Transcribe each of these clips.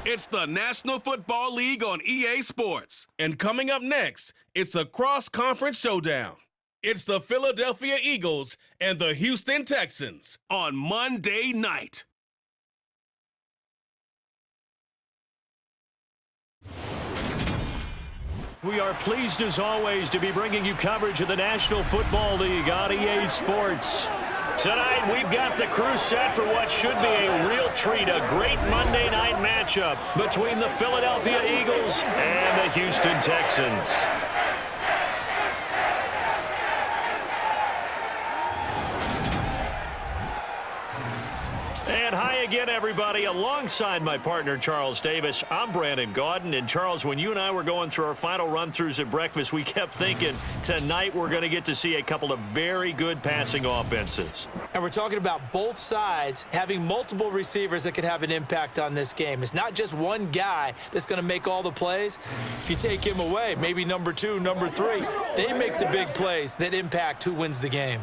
It's the National Football League on EA Sports. And coming up next, it's a cross-conference showdown. It's the Philadelphia Eagles and the Houston Texans on Monday night. We are pleased as always to be bringing you coverage of the National Football League on EA Sports. Tonight we've got the crew set for what should be a real treat, a great Monday night matchup between the Philadelphia Eagles and the Houston Texans. And hi again, everybody. Alongside my partner, Charles Davis, I'm Brandon Gaudin. And, Charles, when you and I were going through our final run-throughs at breakfast, we kept thinking tonight we're going to get to see a couple of very good passing offenses. And we're talking about both sides having multiple receivers that can have an impact on this game. It's not just one guy that's going to make all the plays. If you take him away, maybe number 2, number 3, they make the big plays that impact who wins the game.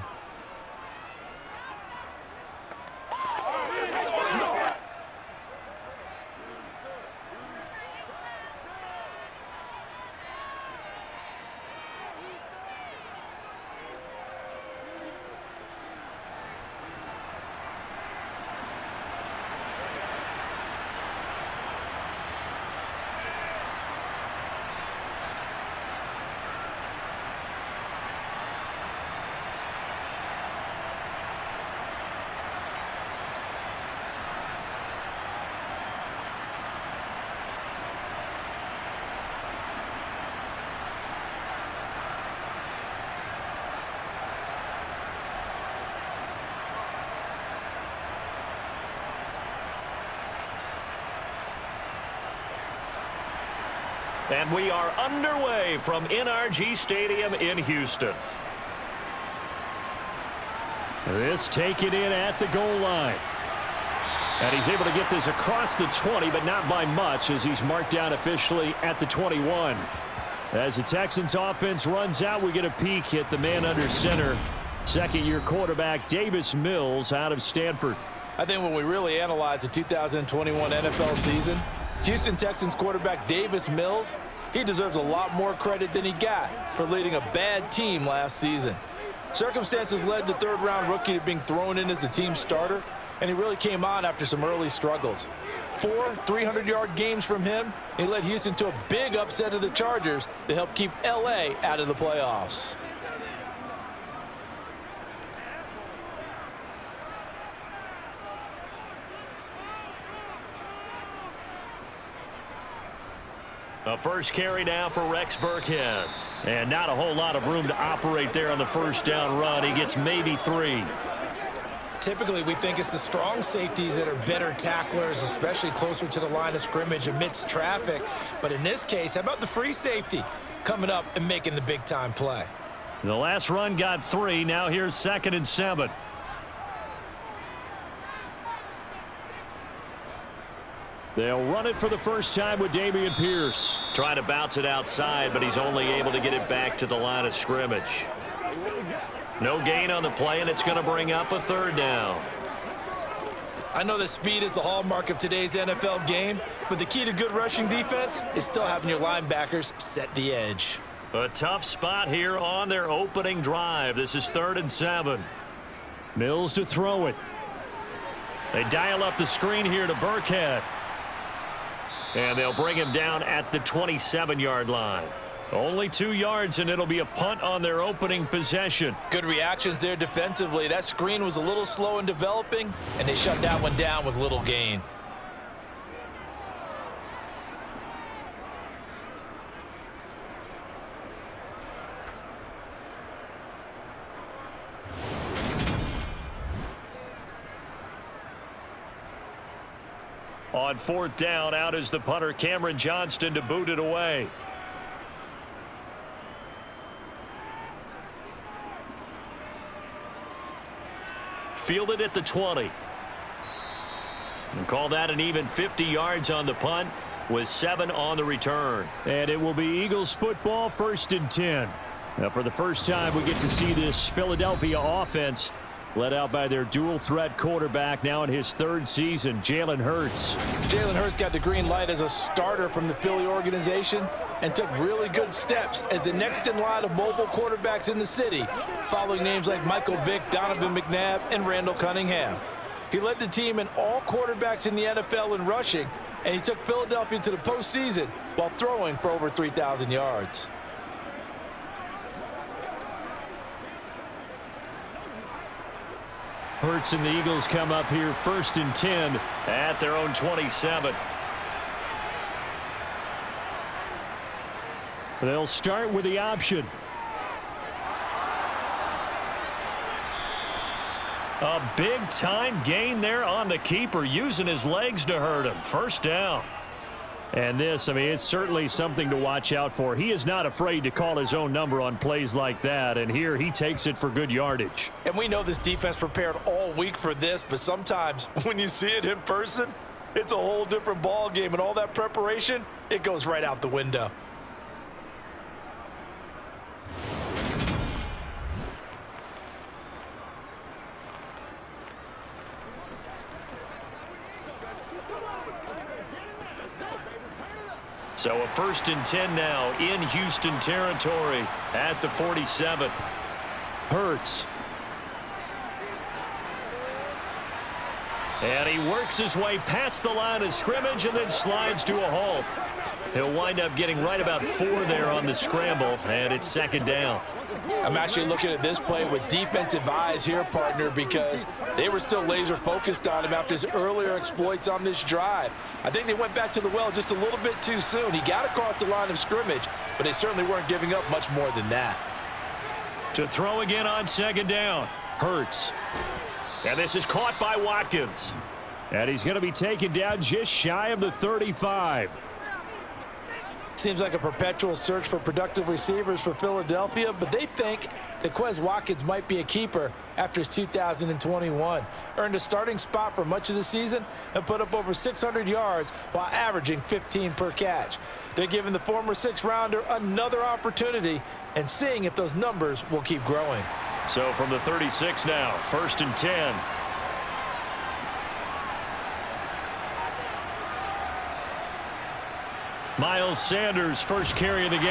And we are underway from NRG Stadium in Houston. This taken in at the goal line. And he's able to get this across the 20, but not by much, as he's marked down officially at the 21. As the Texans offense runs out, we get a peek at the man under center. Second-year quarterback Davis Mills out of Stanford. I think when we really analyze the 2021 NFL season, Houston Texans quarterback Davis Mills, he deserves a lot more credit than he got for leading a bad team last season. Circumstances led the third-round rookie to being thrown in as the team starter, and he really came on after some early struggles. 4 300-yard games from him, he led Houston to a big upset of the Chargers to help keep L.A. out of the playoffs. A first carry now for Rex Burkhead. And not a whole lot of room to operate there on the first down run. He gets maybe 3. Typically, we think it's the strong safeties that are better tacklers, especially closer to the line of scrimmage amidst traffic. But in this case, how about the free safety coming up and making the big-time play? The last run got 3. Now here's 2nd and 7. They'll run it for the first time with Dameon Pierce. Trying to bounce it outside, but he's only able to get it back to the line of scrimmage. No gain on the play, and it's going to bring up a 3rd down. I know that speed is the hallmark of today's NFL game, but the key to good rushing defense is still having your linebackers set the edge. A tough spot here on their opening drive. This is 3rd and 7. Mills to throw it. They dial up the screen here to Burkhead. And they'll bring him down at the 27-yard line. Only 2 yards, and it'll be a punt on their opening possession. Good reactions there defensively. That screen was a little slow in developing, and they shut that one down with little gain. On 4th down, out is the punter, Cameron Johnston, to boot it away. Fielded at the 20. And call that an even 50 yards on the punt with 7 on the return. And it will be Eagles football, 1st and 10. Now, for the first time, we get to see this Philadelphia offense led out by their dual-threat quarterback now in his third season, Jalen Hurts. Jalen Hurts got the green light as a starter from the Philly organization and took really good steps as the next in line of mobile quarterbacks in the city, following names like Michael Vick, Donovan McNabb, and Randall Cunningham. He led the team in all quarterbacks in the NFL in rushing, and he took Philadelphia to the postseason while throwing for over 3,000 yards. Hurts and the Eagles come up here 1st and 10 at their own 27. They'll start with the option. A big-time gain there on the keeper, using his legs to hurt him. First down. And this, I mean, it's certainly something to watch out for. He is not afraid to call his own number on plays like that, and here he takes it for good yardage. And we know this defense prepared all week for this, but sometimes when you see it in person, it's a whole different ball game, and all that preparation, it goes right out the window. So a 1st and 10 now in Houston territory at the 47. Hurts. And he works his way past the line of scrimmage and then slides to a halt. He'll wind up getting right about 4 there on the scramble, and it's 2nd down. I'm actually looking at this play with defensive eyes here, partner, because they were still laser focused on him after his earlier exploits on this drive. I think they went back to the well just a little bit too soon. He got across the line of scrimmage, but they certainly weren't giving up much more than that. To throw again on 2nd down. Hurts. And this is caught by Watkins. And he's going to be taken down just shy of the 35. Seems like a perpetual search for productive receivers for Philadelphia, but they think that Quez Watkins might be a keeper after his 2021. Earned a starting spot for much of the season and put up over 600 yards while averaging 15 per catch. They're giving the former 6th-rounder another opportunity and seeing if those numbers will keep growing. So from the 36 now, 1st and 10. Miles Sanders, first carry of the game.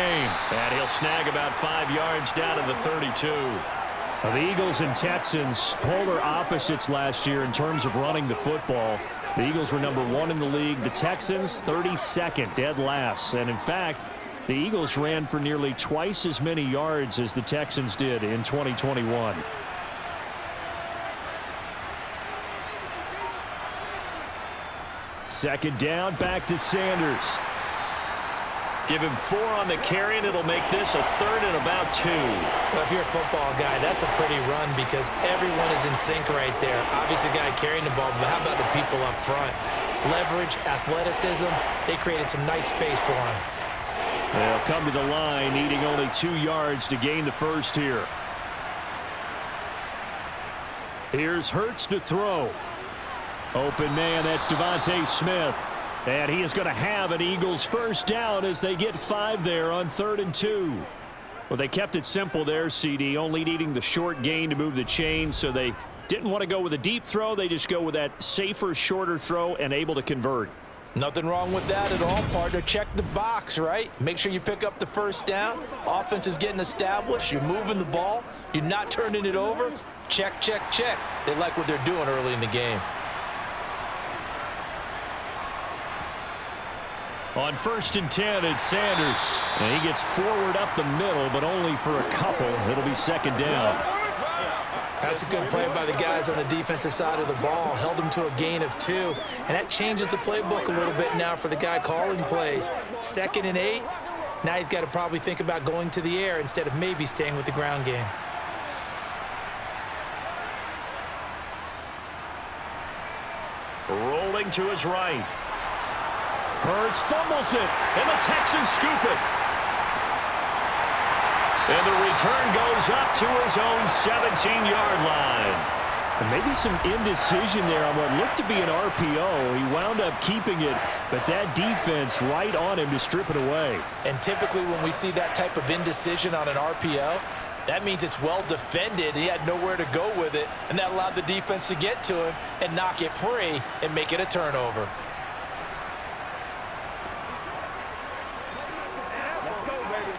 And he'll snag about 5 yards down to the 32. The Eagles and Texans, polar opposites last year in terms of running the football. The Eagles were number 1 in the league. The Texans, 32nd, dead last. And in fact, the Eagles ran for nearly twice as many yards as the Texans did in 2021. Second down, back to Sanders. Give him 4 on the carry, and it'll make this a 3rd and about 2. Well, if you're a football guy, that's a pretty run because everyone is in sync right there. Obviously, the guy carrying the ball, but how about the people up front? Leverage, athleticism, they created some nice space for him. They'll come to the line, needing only 2 yards to gain the first here. Here's Hurts to throw. Open man, that's Devontae Smith. And he is going to have an Eagles first down as they get 5 there on 3rd and 2. Well, they kept it simple there, CD, only needing the short gain to move the chain, so they didn't want to go with a deep throw. They just go with that safer, shorter throw and able to convert. Nothing wrong with that at all, partner. Check the box, right? Make sure you pick up the first down. Offense is getting established. You're moving the ball. You're not turning it over. Check, check, check. They like what they're doing early in the game. On 1st and 10, it's Sanders. And he gets forward up the middle, but only for a couple. It'll be 2nd down. That's a good play by the guys on the defensive side of the ball. Held them to a gain of 2. And that changes the playbook a little bit now for the guy calling plays. 2nd and 8. Now he's got to probably think about going to the air instead of maybe staying with the ground game. Rolling to his right. Hurts fumbles it, and the Texans scoop it. And the return goes up to his own 17-yard line. And maybe some indecision there on what looked to be an RPO. He wound up keeping it, but that defense right on him to strip it away. And typically when we see that type of indecision on an RPO, That means it's well defended. He had nowhere to go with it, and that allowed the defense to get to him and knock it free and make it a turnover. Let's go, baby.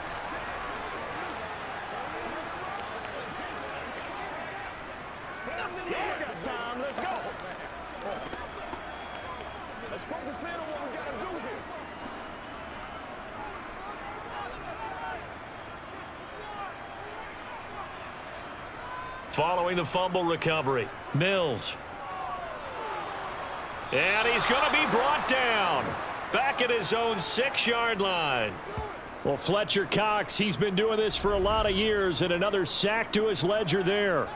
Yeah, we got time. Let's go. Let's focus in on what we got to do here. Following the fumble recovery, Mills. And he's going to be brought down. Back at his own 6-yard line. Well, Fletcher Cox, he's been doing this for a lot of years, and another sack to his ledger there.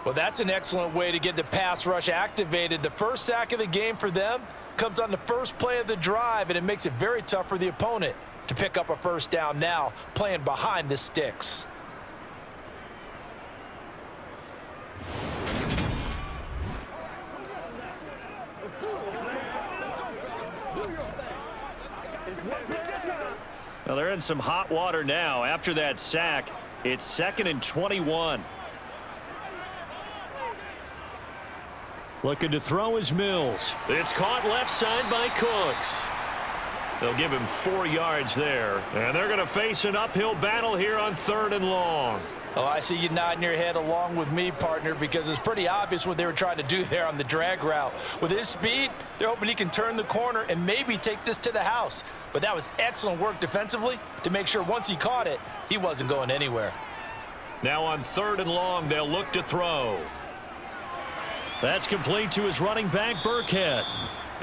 Well, that's an excellent way to get the pass rush activated. The first sack of the game for them comes on the first play of the drive, and it makes it very tough for the opponent to pick up a first down now, playing behind the sticks. Well, they're in some hot water now. After that sack, it's 2nd and 21. Looking to throw is Mills. It's caught left side by Cooks. They'll give him 4 yards there. And they're going to face an uphill battle here on 3rd and long. Oh, I see you nodding your head along with me, partner, because it's pretty obvious what they were trying to do there on the drag route. With his speed, they're hoping he can turn the corner and maybe take this to the house. But that was excellent work defensively to make sure once he caught it, he wasn't going anywhere. Now on 3rd and long, they'll look to throw. That's complete to his running back, Burkhead.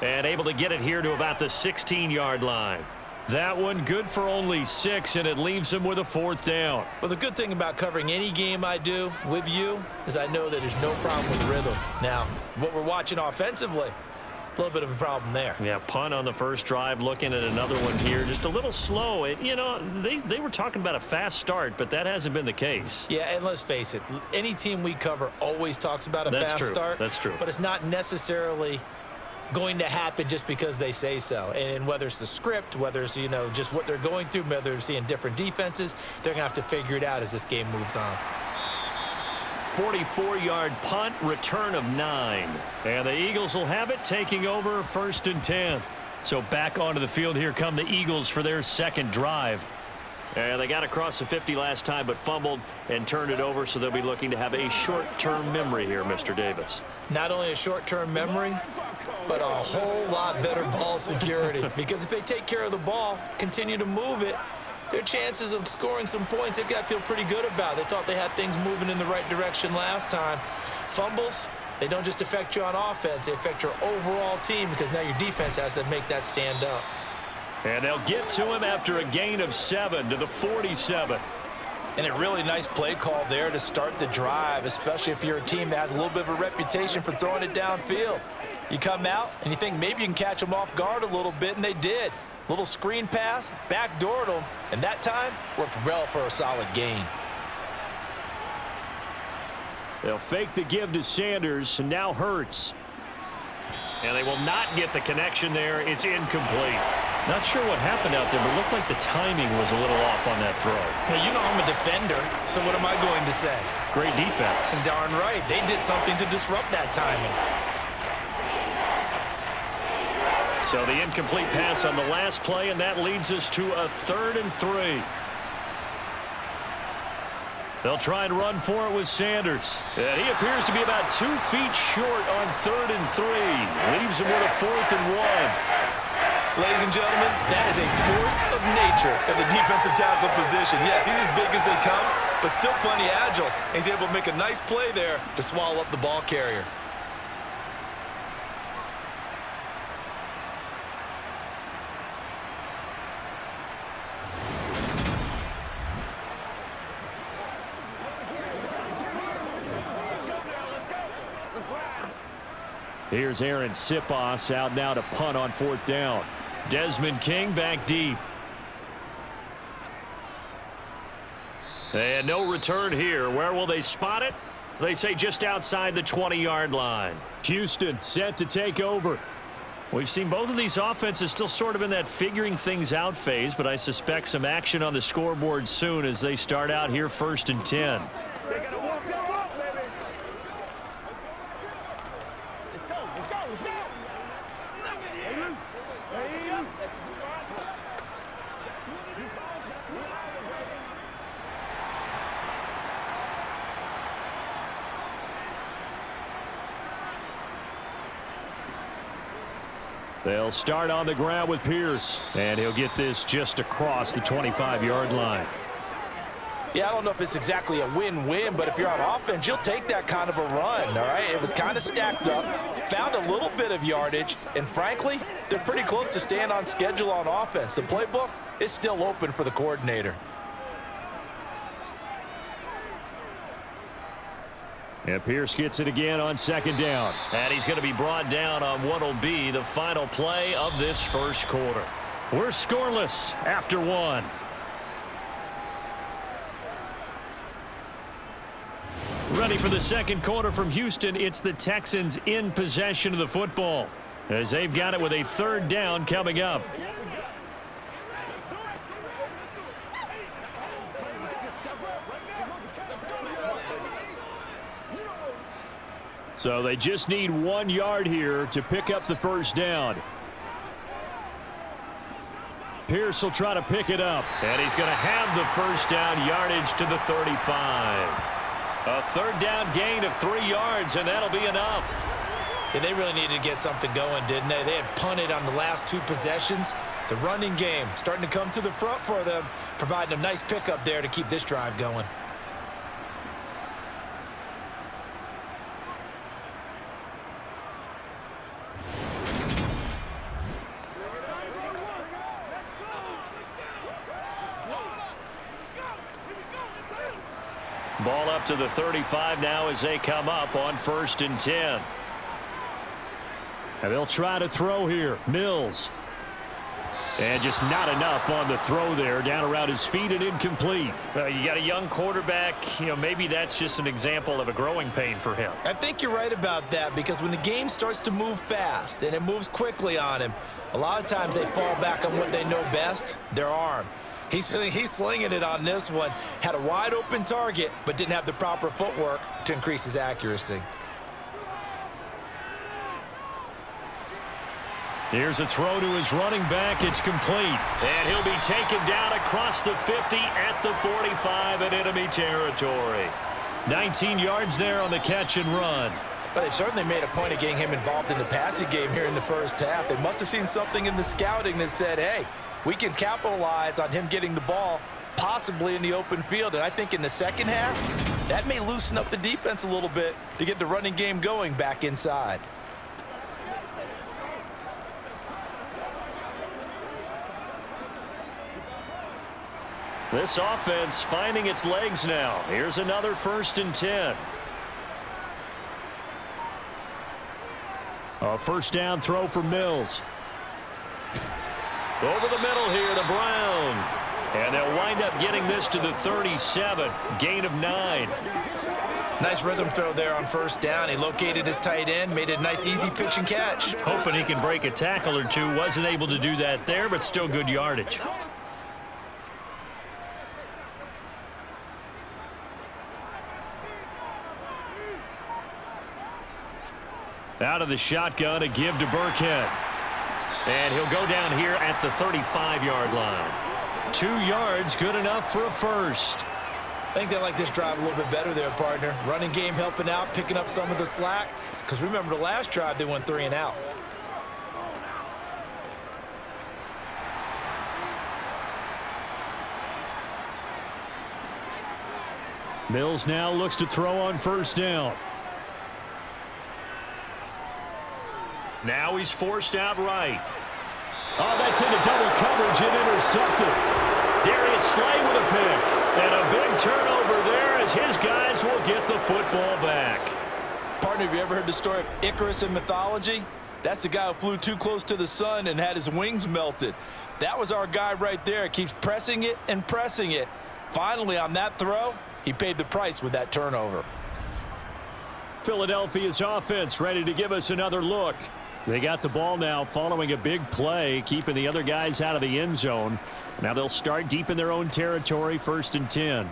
And able to get it here to about the 16-yard line. That one good for only 6, and it leaves him with a 4th down. Well, the good thing about covering any game I do with you is I know that there's no problem with rhythm. Now, what we're watching offensively, a little bit of a problem there. Yeah, punt on the first drive, looking at another one here. Just a little slow. You know, they were talking about a fast start, but that hasn't been the case. Yeah, and let's face it, any team we cover always talks about a fast start. That's true. But it's not necessarily going to happen just because they say so. And whether it's the script, whether it's, you know, just what they're going through, whether they're seeing different defenses, they're going to have to figure it out as this game moves on. 44-yard punt, return of 9. And the Eagles will have it, taking over 1st and 10. So back onto the field here come the Eagles for their 2nd drive. And they got across the 50 last time, but fumbled and turned it over, so they'll be looking to have a short-term memory here, Mr. Davis. Not only a short-term memory, but a whole lot better ball security. Because if they take care of the ball, continue to move it, their chances of scoring some points, they've got to feel pretty good about. They thought they had things moving in the right direction last time. Fumbles, they don't just affect you on offense, they affect your overall team, because now your defense has to make that stand up. And they'll get to him after a gain of 7 to the 47. And a really nice play call there to start the drive, especially if you're a team that has a little bit of a reputation for throwing it downfield. You come out and you think maybe you can catch them off guard a little bit, and they did. Little screen pass, backdoored them, and that time worked well for a solid gain. They'll fake the give to Sanders, and now Hurts. And they will not get the connection there. It's incomplete. Not sure what happened out there, but it looked like the timing was a little off on that throw. Now, you know I'm a defender, so what am I going to say? Great defense. And darn right, they did something to disrupt that timing. So the incomplete pass on the last play, and that leads us to a 3rd and 3. They'll try and run for it with Sanders. And he appears to be about 2 feet short on 3rd and 3. Leaves him with a 4th and 1. Ladies and gentlemen, that is a force of nature at the defensive tackle position. Yes, he's as big as they come, but still plenty agile. He's able to make a nice play there to swallow up the ball carrier. Here's Aaron Sipos out now to punt on 4th down. Desmond King back deep. And no return here. Where will they spot it? They say just outside the 20-yard line. Houston set to take over. We've seen both of these offenses still sort of in that figuring things out phase, but I suspect some action on the scoreboard soon as they start out here 1st and 10. They gotta walk that walk, baby. Let's go, let's go, let's go. Stay loose. Stay loose. They'll start on the ground with Pierce, and he'll get this just across the 25-yard line. Yeah, I don't know if it's exactly a win-win, but if you're on offense, you'll take that kind of a run, all right? It was kind of stacked up, found a little bit of yardage, and frankly, they're pretty close to staying on schedule on offense. The playbook is still open for the coordinator. And Pierce gets it again on 2nd down. And he's going to be brought down on what will be the final play of this first quarter. We're scoreless after 1. Ready for the second quarter from Houston. It's the Texans in possession of the football as they've got it with a 3rd down coming up. So they just need 1 yard here to pick up the 1st down. Pierce will try to pick it up, and he's going to have the 1st down yardage to the 35. A 3rd down gain of 3 yards, and that'll be enough. Yeah, they really needed to get something going, didn't they? They had punted on the last 2 possessions. The running game starting to come to the front for them, providing a nice pickup there to keep this drive going. Ball up to the 35 now as they come up on 1st and 10. And they'll try to throw here. Mills. And just not enough on the throw there. Down around his feet and incomplete. You got a young quarterback. Maybe that's just an example of a growing pain for him. I think you're right about that, because when the game starts to move fast and it moves quickly on him, a lot of times they fall back on what they know best, their arm. He's slinging it on this one. Had a wide open target, but didn't have the proper footwork to increase his accuracy. Here's a throw to his running back. It's complete. And he'll be taken down across the 50 at the 45 in enemy territory. 19 yards there on the catch and run. But they certainly made a point of getting him involved in the passing game here in the first half. They must have seen something in the scouting that said, hey, we can capitalize on him getting the ball possibly in the open field. And I think in the second half, that may loosen up the defense a little bit to get the running game going back inside. This offense finding its legs now. Here's another 1st and 10. A 1st down throw for Mills. Over the middle here to Brown. And they'll wind up getting this to the 37. Gain of 9. Nice rhythm throw there on 1st down. He located his tight end, made a nice easy pitch and catch. Hoping he can break a tackle or two. Wasn't able to do that there, but still good yardage. Out of the shotgun, a give to Burkhead. And he'll go down here at the 35-yard line. 2 yards, good enough for a 1st. I think they like this drive a little bit better there, partner. Running game helping out, picking up some of the slack. Because remember the last drive, they went 3 and out. Mills now looks to throw on 1st down. Now he's forced out right. Oh, that's into double coverage and intercepted. Darius Slay with a pick. And a big turnover there as his guys will get the football back. Partner, have you ever heard the story of Icarus in mythology? That's the guy who flew too close to the sun and had his wings melted. That was our guy right there. Keeps pressing it and pressing it. Finally, on that throw, he paid the price with that turnover. Philadelphia's offense ready to give us another look. They got the ball now following a big play, keeping the other guys out of the end zone. Now they'll start deep in their own territory, 1st and 10.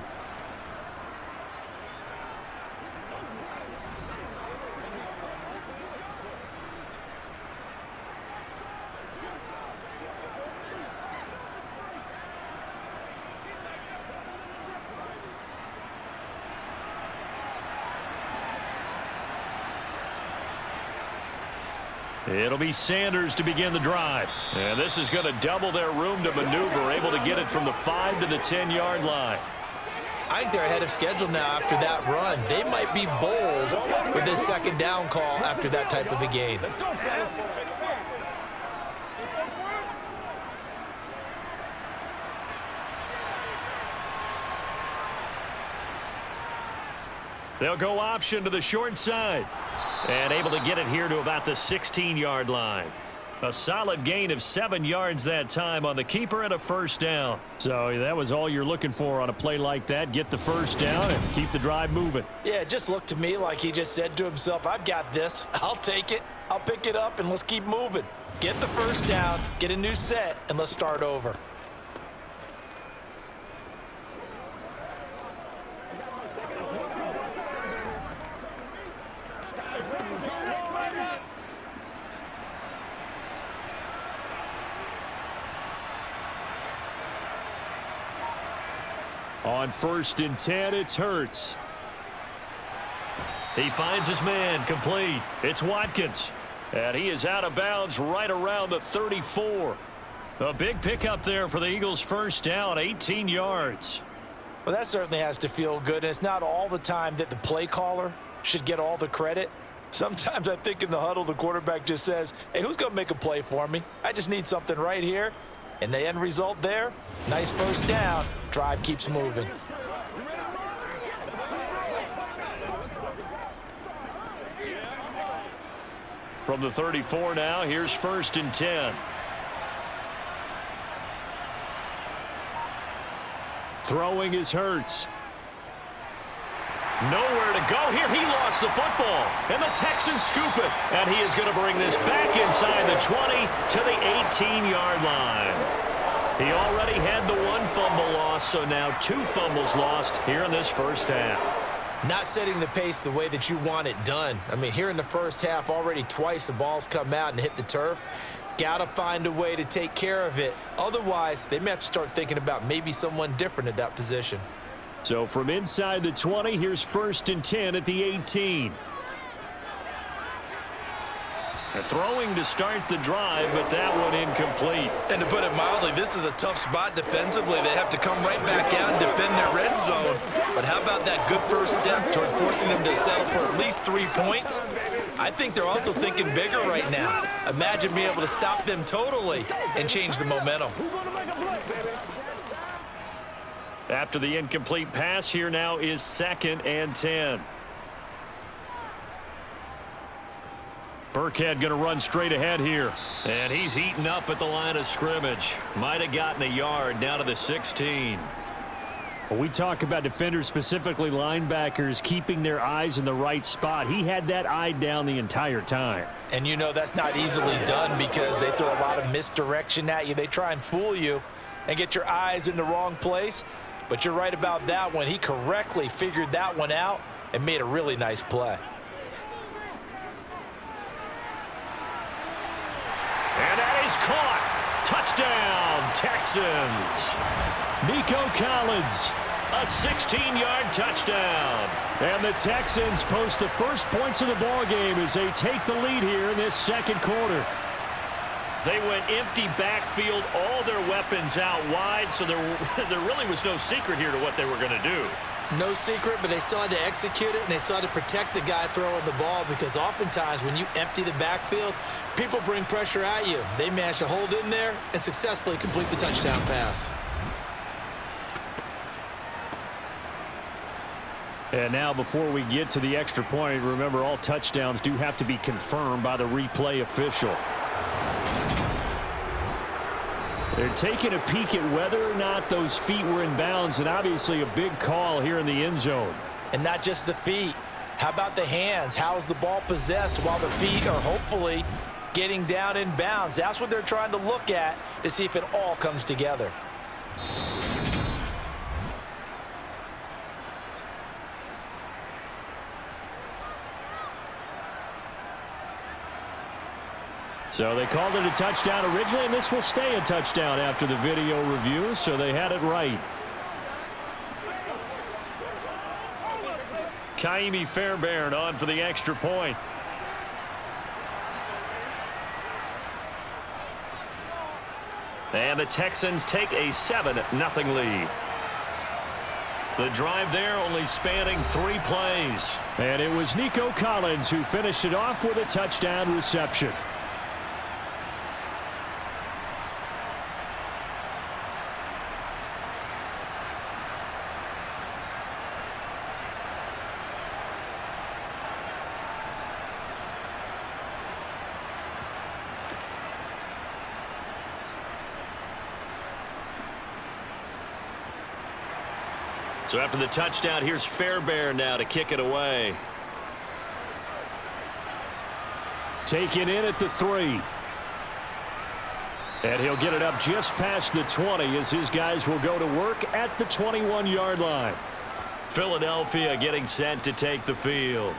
It'll be Sanders to begin the drive. And this is going to double their room to maneuver, able to get it from the 5 to the 10-yard line. I think they're ahead of schedule now after that run. They might be bold with this 2nd down call after that type of a game. They'll go option to the short side. And able to get it here to about the 16-yard line. A solid gain of 7 yards that time on the keeper and a 1st down. So that was all you're looking for on a play like that. Get the 1st down and keep the drive moving. Yeah, it just looked to me like he just said to himself, I've got this. I'll take it. I'll pick it up, and let's keep moving. Get the 1st down, get a new set, and let's start over. On 1st and 10, it's Hurts. He finds his man, complete. It's Watkins. And he is out of bounds right around the 34. A big pickup there for the Eagles' 1st down, 18 yards. Well, that certainly has to feel good. And it's not all the time that the play caller should get all the credit. Sometimes I think in the huddle, the quarterback just says, hey, who's going to make a play for me? I just need something right here. And the end result there, nice 1st down. Drive keeps moving. From the 34 now, here's 1st and 10. Throwing is Hurts. Nowhere to go here. He lost the football. And the Texans scoop it. And he is going to bring this back inside the 20 to the 18-yard line. He already had the 1 fumble loss, so now 2 fumbles lost here in this 1st half. Not setting the pace the way that you want it done. I mean, here in the 1st half, already twice the ball's come out and hit the turf. Got to find a way to take care of it. Otherwise, they may have to start thinking about maybe someone different at that position. So from inside the 20, here's 1st and 10 at the 18. They're throwing to start the drive, but that one incomplete. And to put it mildly, this is a tough spot defensively. They have to come right back out and defend their red zone. But how about that good 1st step toward forcing them to settle for at least 3 points? I think they're also thinking bigger right now. Imagine being able to stop them totally and change the momentum. After the incomplete pass, here now is 2nd and 10. Burkhead going to run straight ahead here. And he's heating up at the line of scrimmage. Might have gotten a yard down to the 16. When we talk about defenders, specifically linebackers, keeping their eyes in the right spot, he had that eye down the entire time. And you know that's not easily done because they throw a lot of misdirection at you. They try and fool you and get your eyes in the wrong place. But you're right about that one. He correctly figured that one out and made a really nice play. And that is caught. Touchdown, Texans. Nico Collins, a 16-yard touchdown. And the Texans post the first points of the ballgame as they take the lead here in this 2nd quarter. They went empty backfield, all their weapons out wide, so there really was no secret here to what they were going to do. No secret, but they still had to execute it, and they still had to protect the guy throwing the ball because oftentimes when you empty the backfield, people bring pressure at you. They managed to hold in there and successfully complete the touchdown pass. And now before we get to the extra point, remember all touchdowns do have to be confirmed by the replay official. They're taking a peek at whether or not those feet were in bounds, and obviously a big call here in the end zone. And not just the feet. How about the hands? How is the ball possessed while the feet are hopefully getting down in bounds. That's what they're trying to look at to see if it all comes together. So they called it a touchdown originally, and this will stay a touchdown after the video review, so they had it right. Kaimi Fairbairn on for the extra point. And the Texans take a 7-0 lead. The drive there only spanning 3 plays. And it was Nico Collins who finished it off with a touchdown reception. So after the touchdown, here's Fairbairn now to kick it away. Taken in at the 3. And he'll get it up just past the 20 as his guys will go to work at the 21-yard line. Philadelphia getting set to take the field.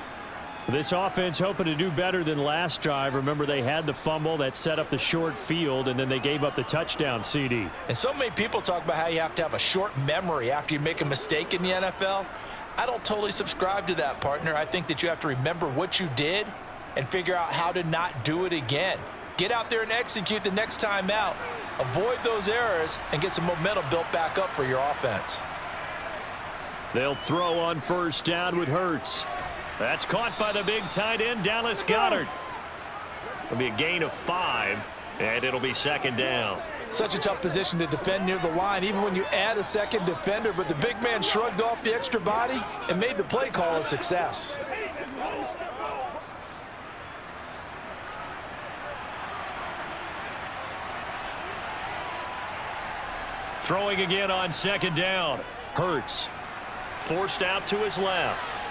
This offense hoping to do better than last drive. Remember, they had the fumble that set up the short field, and then they gave up the touchdown CD. And so many people talk about how you have to have a short memory after you make a mistake in the NFL. I don't totally subscribe to that, partner. I think that you have to remember what you did and figure out how to not do it again. Get out there and execute the next time out. Avoid those errors and get some momentum built back up for your offense. They'll throw on first down with Hurts. That's caught by the big tight end, Dallas Goedert. It'll be a gain of 5, and it'll be second down. Such a tough position to defend near the line, even when you add a second defender, but the big man shrugged off the extra body and made the play call a success. Throwing again on second down. Hurts forced out to his left.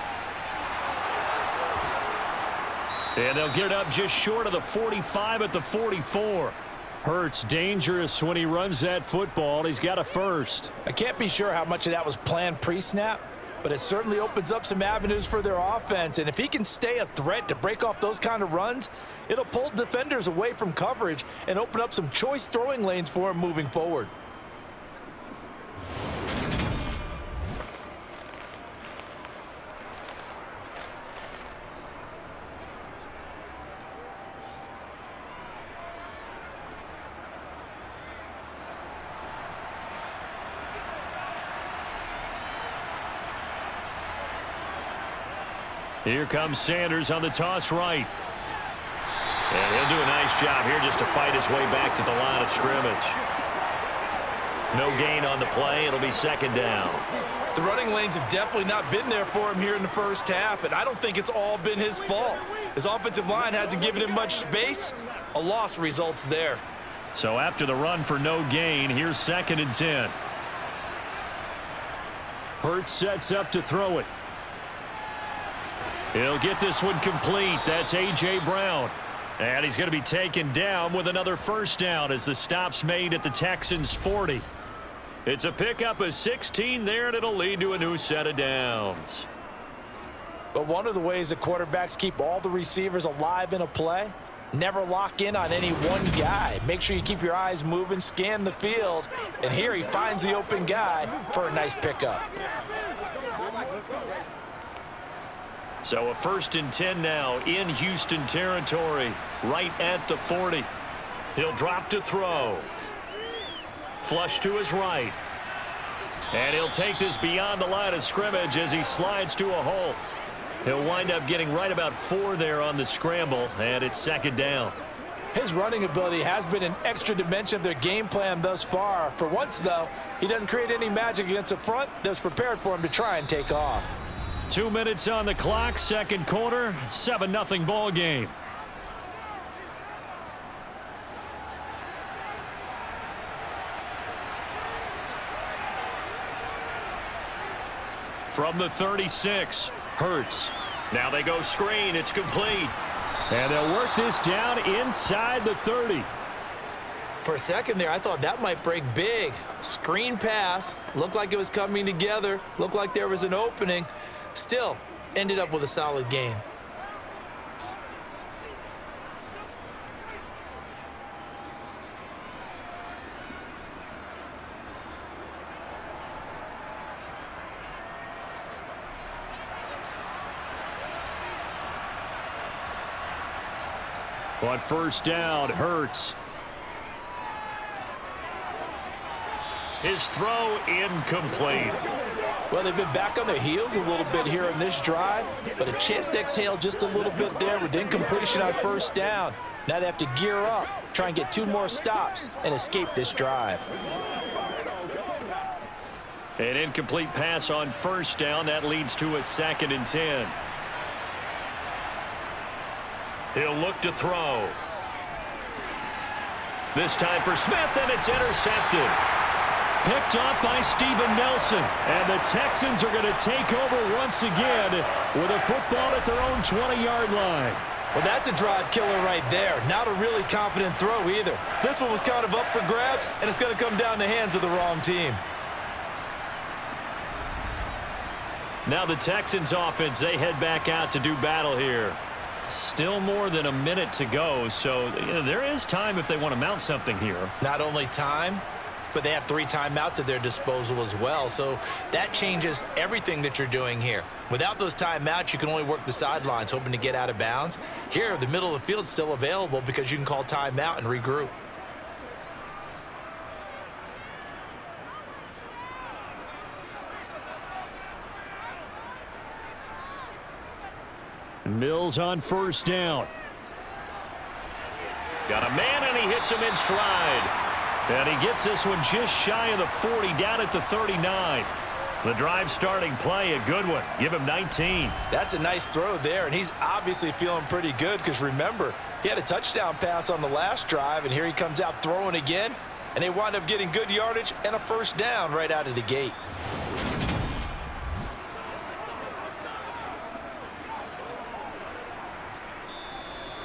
And they'll get it up just short of the 45 at the 44. Hurts dangerous when he runs that football. He's got a first. I can't be sure how much of that was planned pre-snap, but it certainly opens up some avenues for their offense. And if he can stay a threat to break off those kind of runs, it'll pull defenders away from coverage and open up some choice throwing lanes for him moving forward. Here comes Sanders on the toss right. And he'll do a nice job here just to fight his way back to the line of scrimmage. No gain on the play. It'll be second down. The running lanes have definitely not been there for him here in the first half, and I don't think it's all been his fault. His offensive line hasn't given him much space. A loss results there. So after the run for no gain, here's 2nd and 10. Hurts sets up to throw it. He'll get this one complete. That's A.J. Brown. And he's going to be taken down with another first down as the stop's made at the Texans' 40. It's a pickup of 16 there, and it'll lead to a new set of downs. But one of the ways the quarterbacks keep all the receivers alive in a play, never lock in on any one guy. Make sure you keep your eyes moving, scan the field, and here he finds the open guy for a nice pickup. So a 1st and 10 now in Houston territory, right at the 40. He'll drop to throw. Flush to his right. And he'll take this beyond the line of scrimmage as he slides to a hole. He'll wind up getting right about 4 there on the scramble, and it's second down. His running ability has been an extra dimension of their game plan thus far. For once, though, he doesn't create any magic against the front that's prepared for him to try and take off. 2 minutes on the clock, second quarter, 7-0 ball game. From the 36, Hurts. Now they go screen. It's complete. And they'll work this down inside the 30. For a second there, I thought that might break big. Screen pass. Looked like it was coming together. Looked like there was an opening. Still, ended up with a solid gain. On first down, Hurts. His throw incomplete. Well, they've been back on their heels a little bit here in this drive, but a chance to exhale just a little bit there with incompletion on first down. Now they have to gear up, try and get 2 more stops, and escape this drive. An incomplete pass on first down. That leads to a 2nd and 10. He'll look to throw. This time for Smith, and it's intercepted. Picked off by Steven Nelson. And the Texans are going to take over once again with a football at their own 20-yard line. Well, that's a drive killer right there. Not a really confident throw either. This one was kind of up for grabs, and it's going to come down the hands of the wrong team. Now the Texans offense, they head back out to do battle here. Still more than a minute to go, so there is time if they want to mount something here. Not only time, but they have 3 timeouts at their disposal as well, so that changes everything that you're doing here. Without those timeouts, you can only work the sidelines, hoping to get out of bounds. Here, the middle of the field is still available because you can call timeout and regroup. Mills on first down. Got a man, and he hits him in stride. And he gets this one just shy of the 40, down at the 39. The drive starting play, a good one. Give him 19. That's a nice throw there, and he's obviously feeling pretty good because, remember, he had a touchdown pass on the last drive, and here he comes out throwing again, and they wind up getting good yardage and a first down right out of the gate.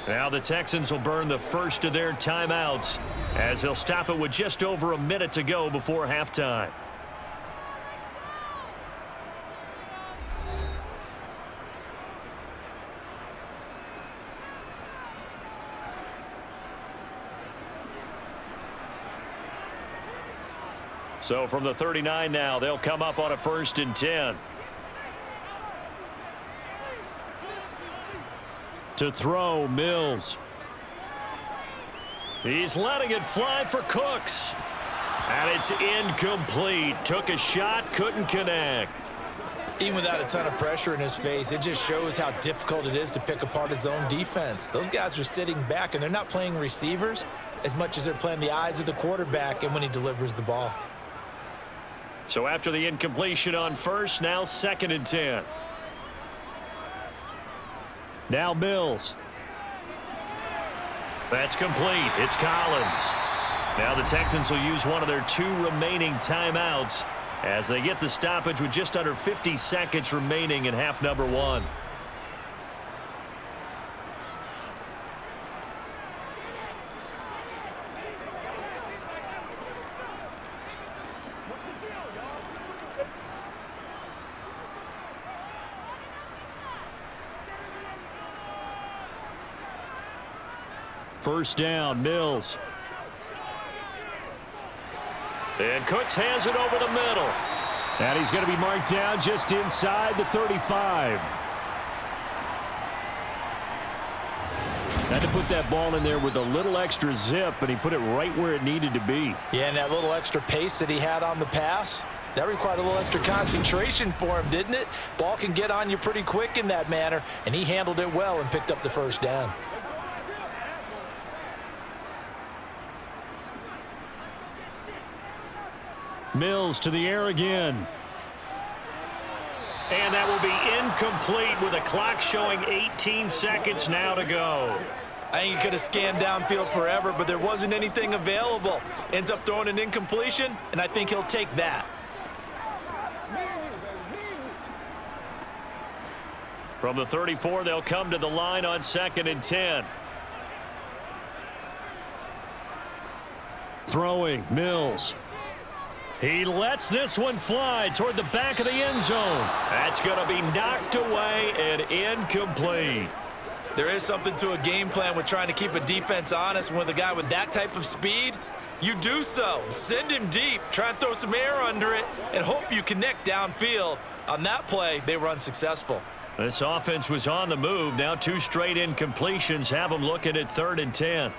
Now the Texans will burn the first of their timeouts as they'll stop it with just over a minute to go before halftime. So from the 39 now, they'll come up on a 1st and 10. To throw, Mills. He's letting it fly for Cooks. And it's incomplete. Took a shot, couldn't connect. Even without a ton of pressure in his face, it just shows how difficult it is to pick apart his own defense. Those guys are sitting back, and they're not playing receivers as much as they're playing the eyes of the quarterback and when he delivers the ball. So after the incompletion on first, now 2nd and 10. Now Mills. That's complete. It's Collins. Now the Texans will use one of their 2 remaining timeouts as they get the stoppage with just under 50 seconds remaining in half number 1. First down, Mills. And Cooks has it over the middle. And he's going to be marked down just inside the 35. Had to put that ball in there with a little extra zip, and he put it right where it needed to be. Yeah, and that little extra pace that he had on the pass, that required a little extra concentration for him, didn't it? Ball can get on you pretty quick in that manner, and he handled it well and picked up the first down. Mills to the air again. And that will be incomplete with a clock showing 18 seconds now to go. I think he could have scanned downfield forever, but there wasn't anything available. Ends up throwing an incompletion, and I think he'll take that. From the 34, they'll come to the line on 2nd and 10. Throwing, Mills. He lets this one fly toward the back of the end zone. That's going to be knocked away and incomplete. There is something to a game plan with trying to keep a defense honest. With a guy with that type of speed, you do so. Send him deep, try and throw some air under it, and hope you connect downfield. On that play, they were unsuccessful. This offense was on the move. Now 2 straight incompletions have them looking at 3rd and 10.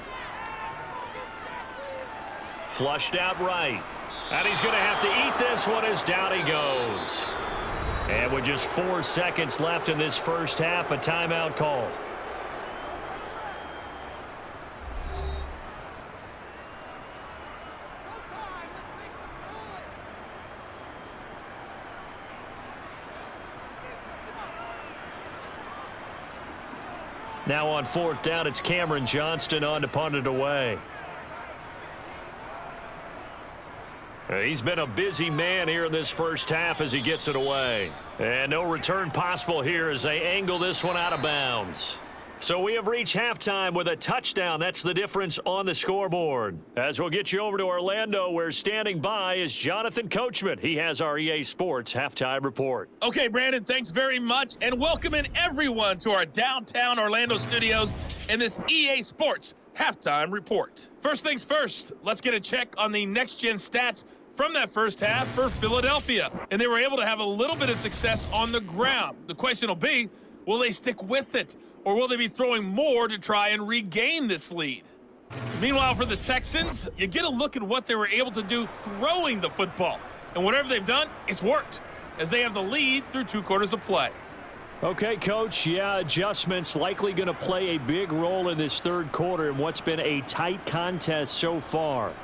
Flushed out right. And he's going to have to eat this one as down he goes. And with just 4 seconds left in this first half, a timeout call. Now on 4th down, it's Cameron Johnston on to punt it away. He's been a busy man here in this first half as he gets it away. And no return possible here as they angle this one out of bounds. So we have reached halftime with a touchdown. That's the difference on the scoreboard. As we'll get you over to Orlando, where standing by is Jonathan Coachman. He has our EA Sports halftime report. Okay, Brandon, thanks very much. And welcoming everyone to our downtown Orlando studios in this EA Sports halftime report. First things first, let's get a check on the next-gen stats from that first half for Philadelphia. And they were able to have a little bit of success on the ground. The question will be, will they stick with it? Or will they be throwing more to try and regain this lead? Meanwhile, for the Texans, you get a look at what they were able to do throwing the football. And whatever they've done, it's worked, as they have the lead through 2 quarters of play. Okay, Coach, yeah, adjustments likely going to play a big role in this 3rd quarter in what's been a tight contest so far.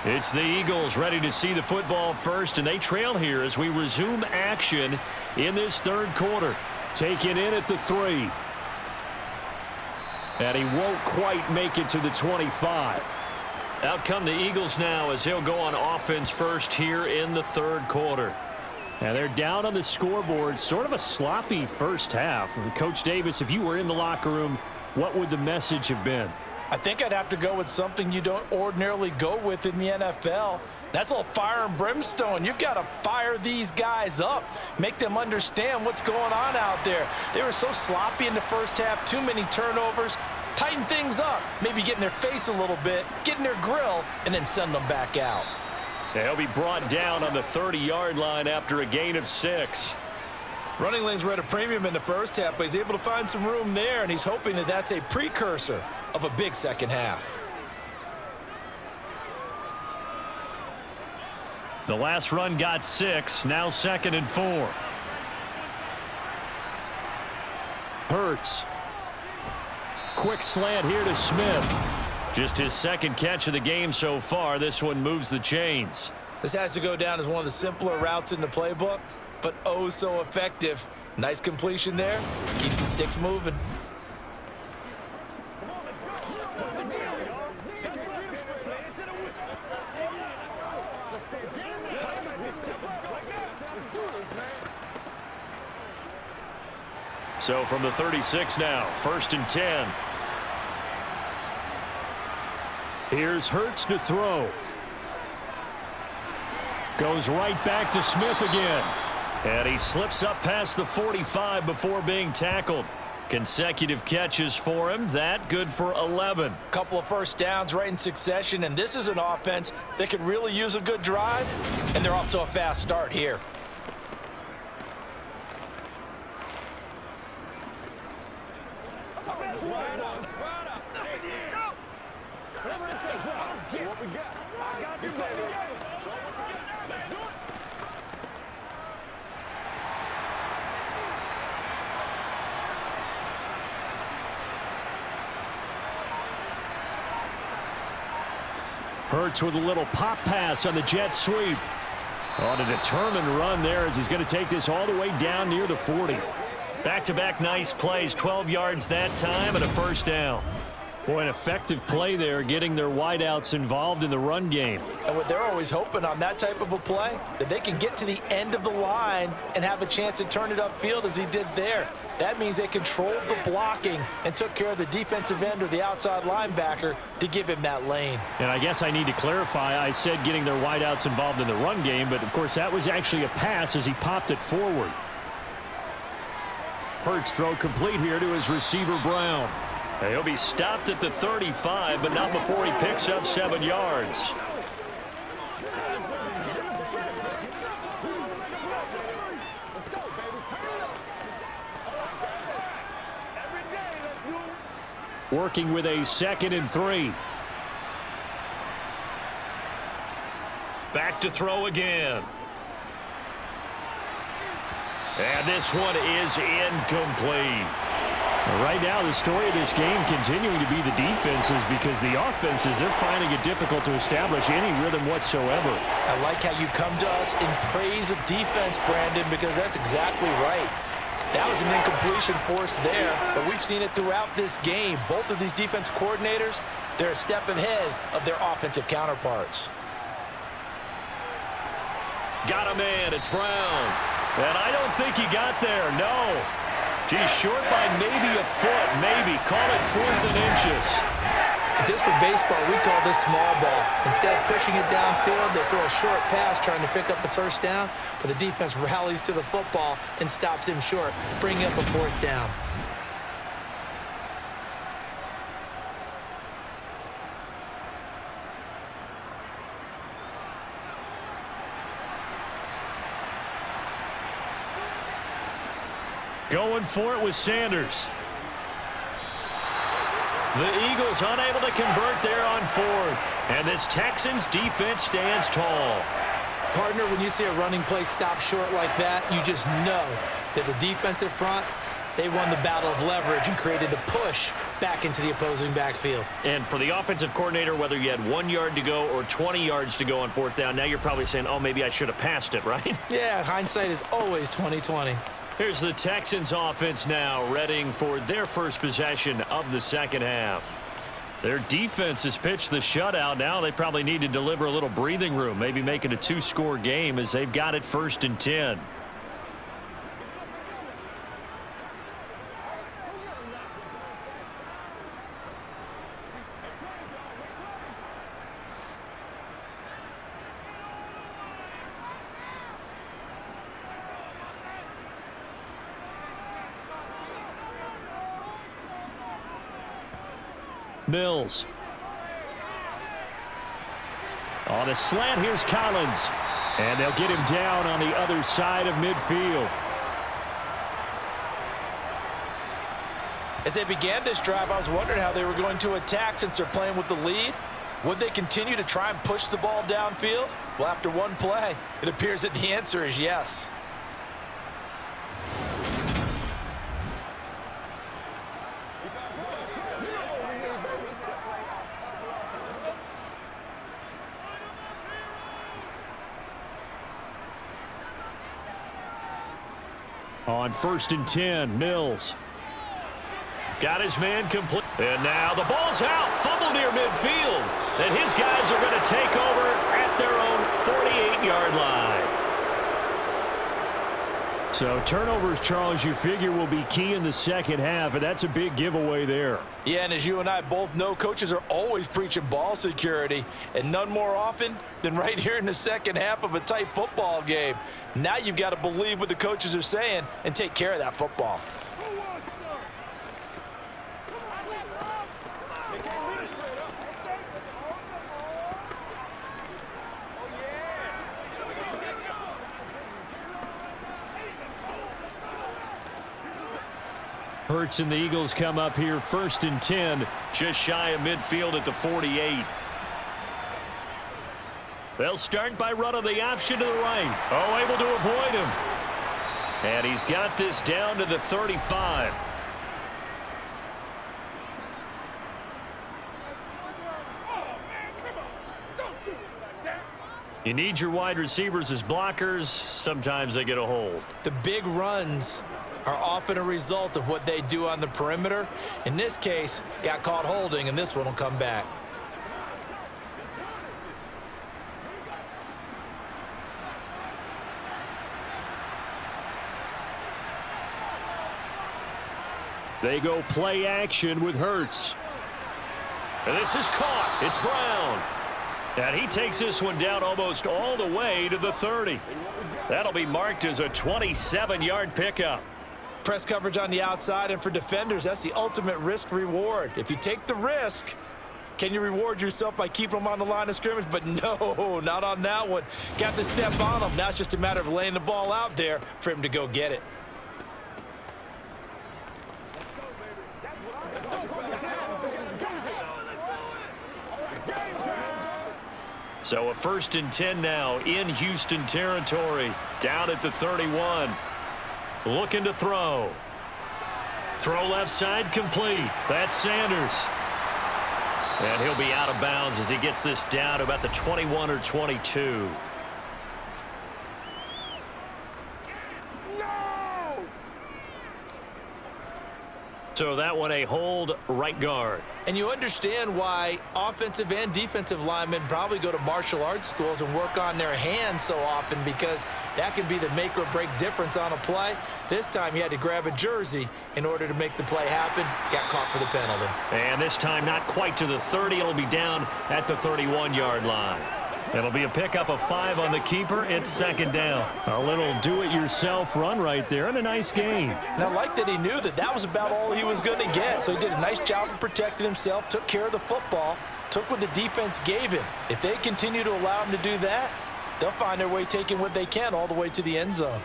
It's the Eagles ready to see the football first, and they trail here as we resume action in this 3rd quarter. Taken in at the 3. And he won't quite make it to the 25. Out come the Eagles now as they'll go on offense first here in the 3rd quarter. And they're down on the scoreboard, sort of a sloppy first half. And Coach Davis, if you were in the locker room, what would the message have been? I think I'd have to go with something you don't ordinarily go with in the NFL. That's a little fire and brimstone. You've got to fire these guys up, make them understand what's going on out there. They were so sloppy in the first half, too many turnovers. Tighten things up, maybe get in their face a little bit, get in their grill, and then send them back out. They'll be brought down on the 30-yard line after a gain of 6. Running lanes were at a premium in the first half, but he's able to find some room there, and he's hoping that that's a precursor of a big second half. The last run got 6, now 2nd and 4. Hurts. Quick slant here to Smith. Just his 2nd catch of the game so far. This one moves the chains. This has to go down as one of the simpler routes in the playbook, but oh so effective. Nice completion there. Keeps the sticks moving. So from the 36 now, 1st and 10. Here's Hurts to throw. Goes right back to Smith again. And he slips up past the 45 before being tackled. Consecutive catches for him. That good for 11. Couple of first downs right in succession, and this is an offense that could really use a good drive, and they're off to a fast start here. we got. I got you, baby. Show what you got. Let's do it. Hurts with a little pop pass on the jet sweep. On a determined run there as he's going to take this all the way down near the 40. Back-to-back nice plays, 12 yards that time and a first down. Boy, an effective play there, getting their wideouts involved in the run game. And what they're always hoping on that type of a play, that they can get to the end of the line and have a chance to turn it upfield as he did there. That means they controlled the blocking and took care of the defensive end or the outside linebacker to give him that lane. And I guess I need to clarify, I said getting their wideouts involved in the run game, but of course that was actually a pass as he popped it forward. Hurts throw complete here to his receiver Brown. He'll be stopped at the 35, but not before he picks up 7 yards. Let's go, baby. Turn it up. Every day, let's do it. Working with a 2nd and 3. Back to throw again. And this one is incomplete. Right now, the story of this game continuing to be the defenses, because the offenses, they're finding it difficult to establish any rhythm whatsoever. I like how you come to us in praise of defense, Brandon, because that's exactly right. That was an incompletion forced there, but we've seen it throughout this game. Both of these defense coordinators, they're a step ahead of their offensive counterparts. Got a man, it's Brown. And I don't think he got there, no. He's short by maybe a foot, maybe. Call it 4th and inches. If this were baseball, we call this small ball. Instead of pushing it downfield, they throw a short pass trying to pick up the first down, but the defense rallies to the football and stops him short, bringing up a 4th down. Going for it with Sanders. The Eagles unable to convert there on 4th. And this Texans defense stands tall. Partner, when you see a running play stop short like that, you just know that the defensive front, they won the battle of leverage and created the push back into the opposing backfield. And for the offensive coordinator, whether you had 1 yard to go or 20 yards to go on 4th down, now you're probably saying, oh, maybe I should have passed it, right? Yeah, hindsight is always 20/20. Here's the Texans offense now, readying for their first possession of the second half. Their defense has pitched the shutout. Now they probably need to deliver a little breathing room, maybe make it a 2-score game as they've got it 1st and 10. Mills. On a slant, here's Collins. And they'll get him down on the other side of midfield. As they began this drive, I was wondering how they were going to attack since they're playing with the lead. Would they continue to try and push the ball downfield? Well, after one play, it appears that the answer is yes. On 1st and 10, Mills. Got his man complete. And now the ball's out. Fumble near midfield. And his guys are going to take over at their own 48-yard line. So turnovers, Charles, you figure will be key in the second half, and that's a big giveaway there. Yeah, and as you and I both know, coaches are always preaching ball security, and none more often than right here in the second half of a tight football game. Now you've got to believe what the coaches are saying and take care of that football. Hurts and the Eagles come up here 1st and 10, just shy of midfield at the 48. They'll start by running the option to the right. Oh, able to avoid him. And he's got this down to the 35. You need your wide receivers as blockers. Sometimes they get a hold. The big runs are often a result of what they do on the perimeter. In this case, got caught holding, and this one will come back. They go play action with Hurts. And this is caught. It's Brown. And he takes this one down almost all the way to the 30. That'll be marked as a 27-yard pickup. Press coverage on the outside, and for defenders, that's the ultimate risk-reward. If you take the risk, can you reward yourself by keeping them on the line of scrimmage? But no, not on that one. Got to step on them. Now it's just a matter of laying the ball out there for him to go get it. So a 1st and 10 now in Houston territory, down at the 31. Looking to throw. Throw left side complete. That's Sanders. And he'll be out of bounds as he gets this down to about the 21 or 22. So that one a hold, right guard. And you understand why offensive and defensive linemen probably go to martial arts schools and work on their hands so often, because that can be the make or break difference on a play. This time he had to grab a jersey in order to make the play happen. Got caught for the penalty. And this time not quite to the 30. It'll be down at the 31-yard line. It'll be a pickup of 5 on the keeper. It's 2nd down. A little do-it-yourself run right there and a nice gain. And I like that he knew that that was about all he was going to get. So he did a nice job of protecting himself, took care of the football, took what the defense gave him. If they continue to allow him to do that, they'll find their way taking what they can all the way to the end zone.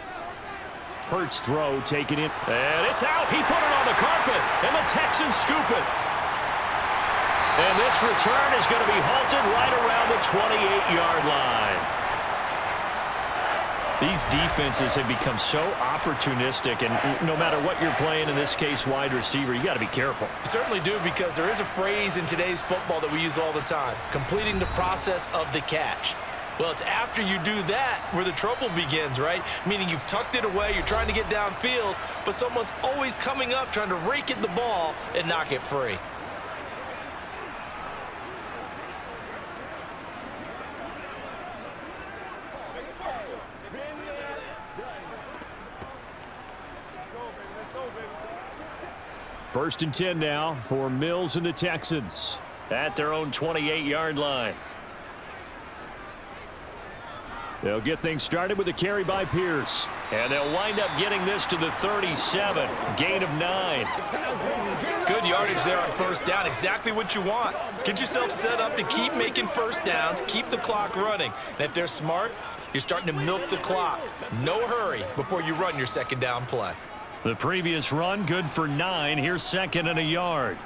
Hurts throw taken in. And it's out. He put it on the carpet. And the Texans scoop it. And this return is going to be halted right around the 28-yard line. These defenses have become so opportunistic, and no matter what you're playing, in this case wide receiver, you got to be careful. You certainly do, because there is a phrase in today's football that we use all the time: completing the process of the catch. Well, it's after you do that where the trouble begins, right? Meaning you've tucked it away, you're trying to get downfield, but someone's always coming up trying to rake at the ball and knock it free. First and 10 now for Mills and the Texans at their own 28-yard line. They'll get things started with a carry by Pierce. And they'll wind up getting this to the 37. Gain of 9. Good yardage there on 1st down. Exactly what you want. Get yourself set up to keep making 1st downs, keep the clock running. And if they're smart, you're starting to milk the clock. No hurry before you run your 2nd down play. The previous run good for 9. Here's 2nd and a yard.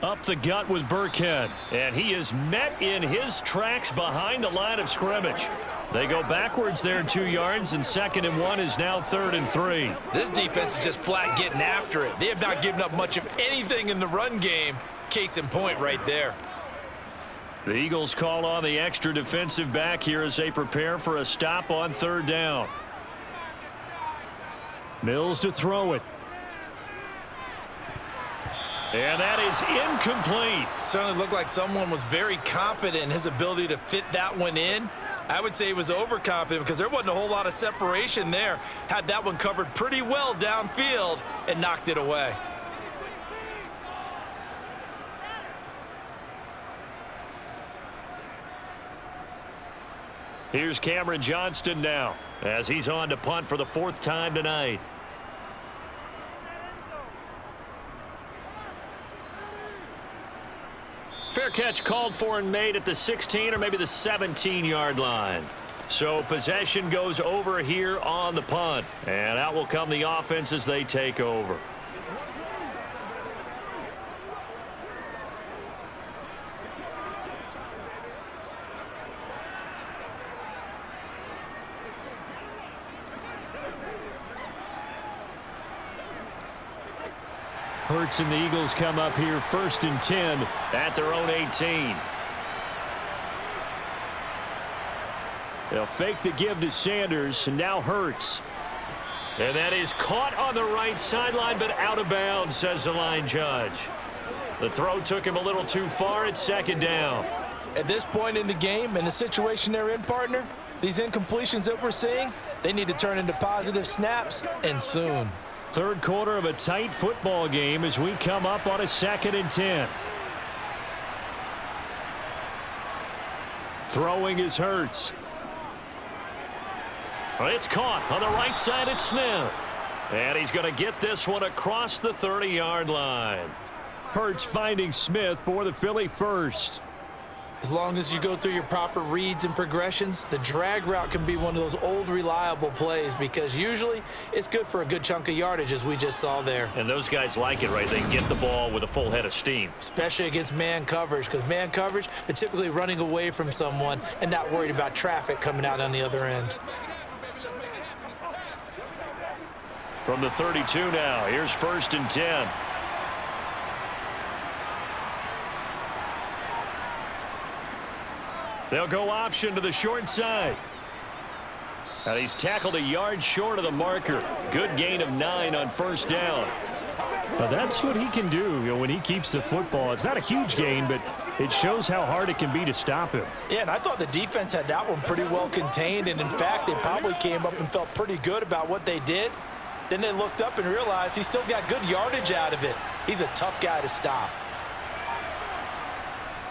Up the gut with Burkhead. And he is met in his tracks behind the line of scrimmage. They go backwards there 2 yards, and 2nd and 1 is now 3rd and 3. This defense is just flat getting after it. They have not given up much of anything in the run game. Case in point right there. The Eagles call on the extra defensive back here as they prepare for a stop on 3rd down. Mills to throw it. And that is incomplete. Certainly looked like someone was very confident in his ability to fit that one in. I would say he was overconfident, because there wasn't a whole lot of separation there. Had that one covered pretty well downfield and knocked it away. Here's Cameron Johnston now as he's on to punt for the 4th time tonight. Fair catch called for and made at the 16 or maybe the 17-yard line. So possession goes over here on the punt. And out will come the offense as they take over. Hurts and the Eagles come up here 1st and 10 at their own 18. They'll fake the give to Sanders, and now Hurts. And that is caught on the right sideline, but out of bounds, says the line judge. The throw took him a little too far. It's 2nd down. At this point in the game, in the situation they're in, partner, these incompletions that we're seeing, they need to turn into positive snaps, and soon. 3rd quarter of a tight football game as we come up on a 2nd and 10. Throwing is Hurts. It's caught on the right side at Smith. And he's going to get this one across the 30-yard line. Hurts finding Smith for the Philly first. As long as you go through your proper reads and progressions, the drag route can be one of those old reliable plays because usually it's good for a good chunk of yardage as we just saw there. And those guys like it, right? They get the ball with a full head of steam. Especially against man coverage because man coverage, they're typically running away from someone and not worried about traffic coming out on the other end. From the 32 now, here's 1st and 10. They'll go option to the short side. And he's tackled a yard short of the marker. Good gain of 9 on 1st down. Well, that's what he can do, when he keeps the football. It's not a huge gain, but it shows how hard it can be to stop him. Yeah, and I thought the defense had that one pretty well contained, and in fact, they probably came up and felt pretty good about what they did. Then they looked up and realized he still got good yardage out of it. He's a tough guy to stop.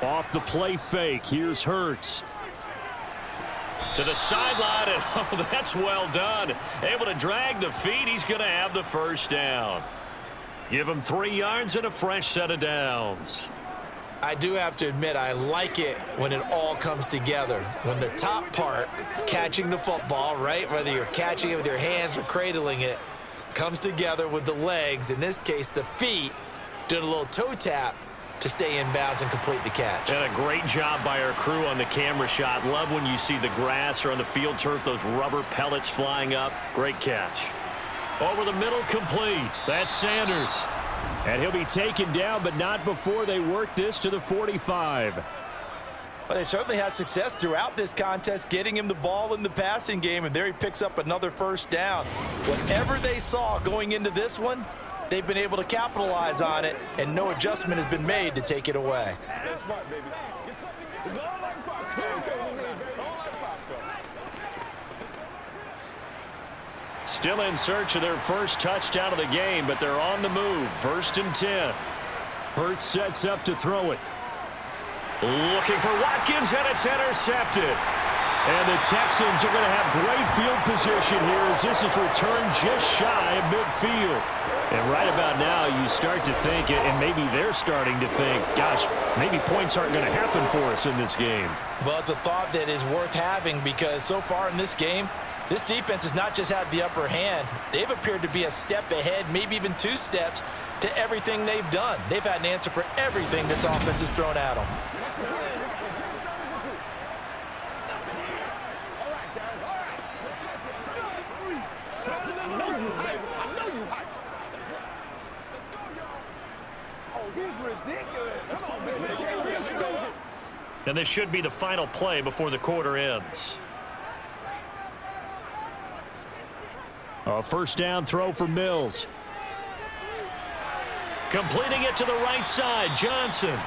Off the play fake, here's Hurts. To the sideline, and oh, that's well done. Able to drag the feet, he's going to have the 1st down. Give him 3 yards and a fresh set of downs. I do have to admit, I like it when it all comes together. When the top part, catching the football, right, whether you're catching it with your hands or cradling it, comes together with the legs, in this case the feet, doing a little toe tap to stay in bounds and complete the catch. And a great job by our crew on the camera shot. Love when you see the grass or on the field turf, those rubber pellets flying up. Great catch. Over the middle, complete. That's Sanders. And he'll be taken down, but not before they work this to the 45. Well, they certainly had success throughout this contest getting him the ball in the passing game, and there he picks up another 1st down. Whatever they saw going into this one, they've been able to capitalize on it, and no adjustment has been made to take it away. Still in search of their first touchdown of the game, but they're on the move. 1st and 10. Hurts sets up to throw it. Looking for Watkins, and it's intercepted. And the Texans are going to have great field position here as this is returned just shy of midfield. And right about now, you start to think, and maybe they're starting to think, gosh, maybe points aren't going to happen for us in this game. Well, it's a thought that is worth having because so far in this game, this defense has not just had the upper hand. They've appeared to be a step ahead, maybe even 2 steps, to everything they've done. They've had an answer for everything this offense has thrown at them. And this should be the final play before the quarter ends. A 1st down throw for Mills. Completing it to the right side, Johnson.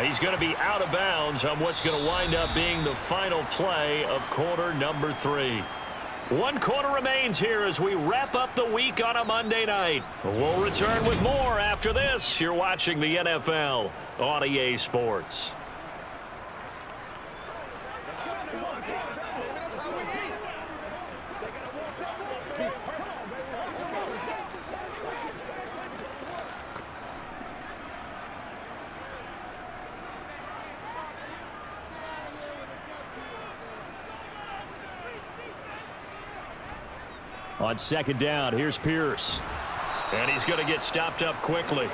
He's going to be out of bounds on what's going to wind up being the final play of quarter number 3. 1 quarter remains here as we wrap up the week on a Monday night. We'll return with more after this. You're watching the NFL on EA Sports. On 2nd down, here's Pierce. And he's going to get stopped up quickly.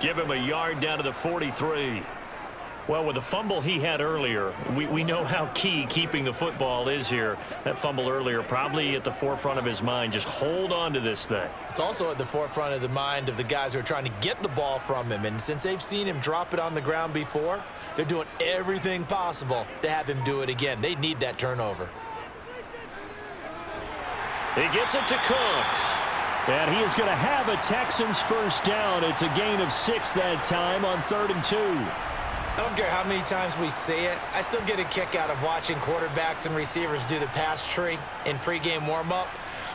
Give him a yard down to the 43. Well, with the fumble he had earlier, we know how key keeping the football is here. That fumble earlier probably at the forefront of his mind. Just hold on to this thing. It's also at the forefront of the mind of the guys who are trying to get the ball from him. And since they've seen him drop it on the ground before, they're doing everything possible to have him do it again. They need that turnover. He gets it to Cooks. And he is going to have a Texans first down. It's a gain of 6 that time on 3rd and 2. I don't care how many times we say it. I still get a kick out of watching quarterbacks and receivers do the pass tree in pregame warm-up.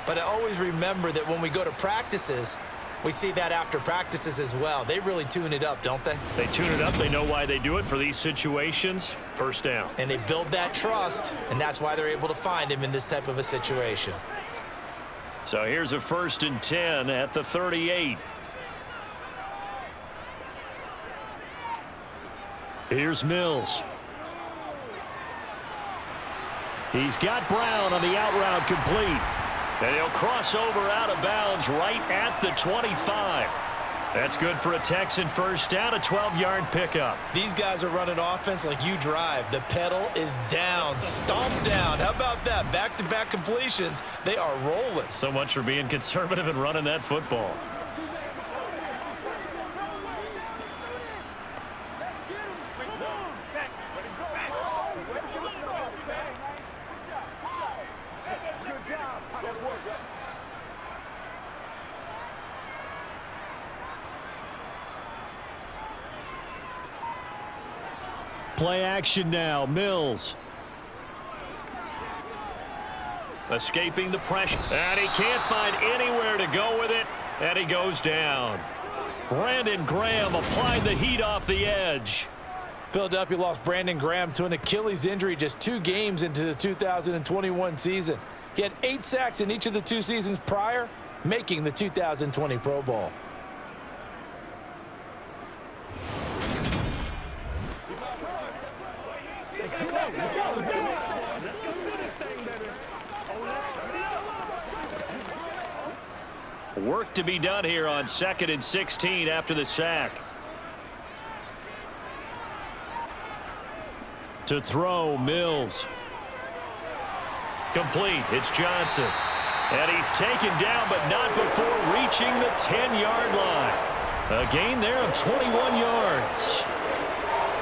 But I always remember that when we go to practices, we see that after practices as well. They really tune it up, don't they? They tune it up. They know why they do it for these situations. First down. And they build that trust, and that's why they're able to find him in this type of a situation. So here's a 1st and 10 at the 38. Here's Mills. He's got Brown on the out route complete. And he'll cross over out of bounds right at the 25. That's good for a Texan first down, a 12-yard pickup. These guys are running offense like you drive. The pedal is down, stomp down. How about that? Back-to-back completions. They are rolling. So much for being conservative and running that football. Play action now. Mills. Escaping the pressure. And he can't find anywhere to go with it. And he goes down. Brandon Graham applied the heat off the edge. Philadelphia lost Brandon Graham to an Achilles injury just 2 games into the 2021 season. He had 8 sacks in each of the 2 seasons prior, making the 2020 Pro Bowl. Let's go. Let's go do this thing, baby. Work to be done here on 2nd and 16 after the sack. To throw, Mills. Complete. It's Johnson. And he's taken down, but not before reaching the 10-yard line. A gain there of 21 yards.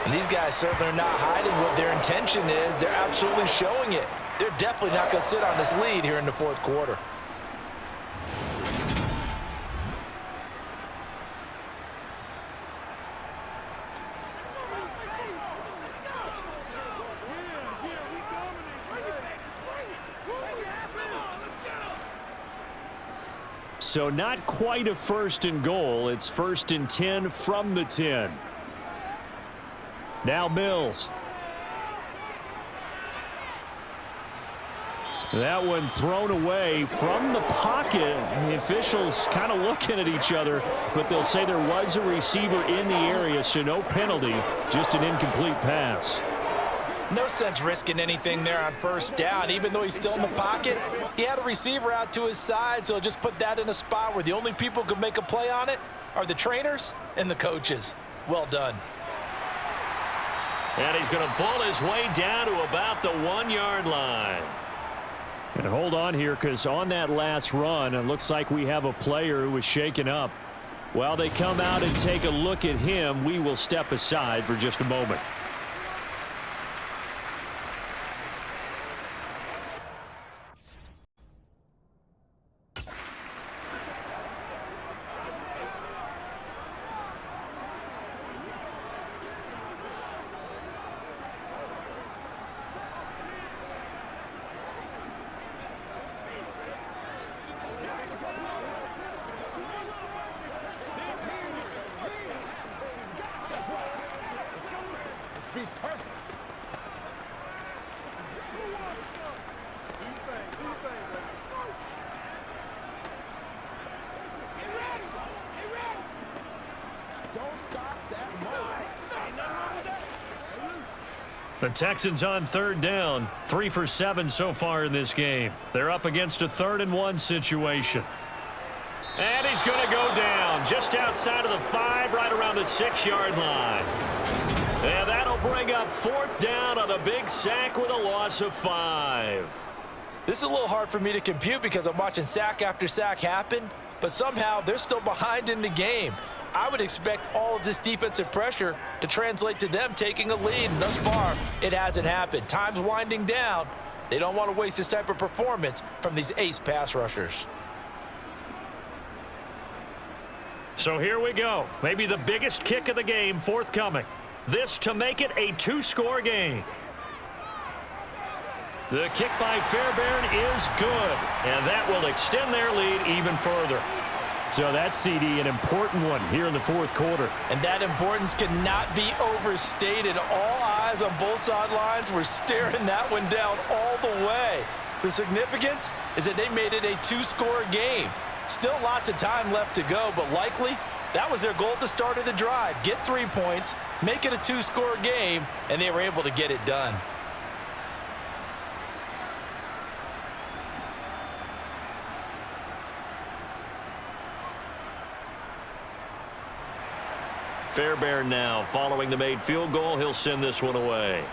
And these guys certainly are not hiding what their intention is. They're absolutely showing it. They're definitely not going to sit on this lead here in the 4th quarter. So not quite a 1st and goal. It's 1st and 10 from the 10. Now Mills. That one thrown away from the pocket. The officials kind of looking at each other, but they'll say there was a receiver in the area, so no penalty, just an incomplete pass. No sense risking anything there on 1st down. Even though he's still in the pocket, he had a receiver out to his side, so just put that in a spot where the only people who can make a play on it are the trainers and the coaches. Well done. And he's going to bull his way down to about the 1-yard line. And hold on here, because on that last run, it looks like we have a player who was shaken up. While they come out and take a look at him, we will step aside for just a moment. Be perfect. The Texans on 3rd down, 3 for 7 so far in this game. They're up against a 3rd and 1 situation. And he's going to go down just outside of the 5, right around the 6-yard line. And that'll bring up 4th down on the big sack with a loss of 5. This is a little hard for me to compute because I'm watching sack after sack happen, but somehow they're still behind in the game. I would expect all of this defensive pressure to translate to them taking a lead, and thus far, it hasn't happened. Time's winding down. They don't want to waste this type of performance from these ace pass rushers. So here we go. Maybe the biggest kick of the game forthcoming. This to make it a 2-score game. The kick by Fairbairn is good, and that will extend their lead even further. So that's, CD, an important one here in the 4th quarter. And that importance cannot be overstated. All eyes on both sidelines were staring that one down all the way. The significance is that they made it a 2-score game. Still lots of time left to go, but likely that was their goal at the start of the drive. Get 3 points, make it a 2-score game, and they were able to get it done. Fairbairn now following the made field goal. He'll send this one away.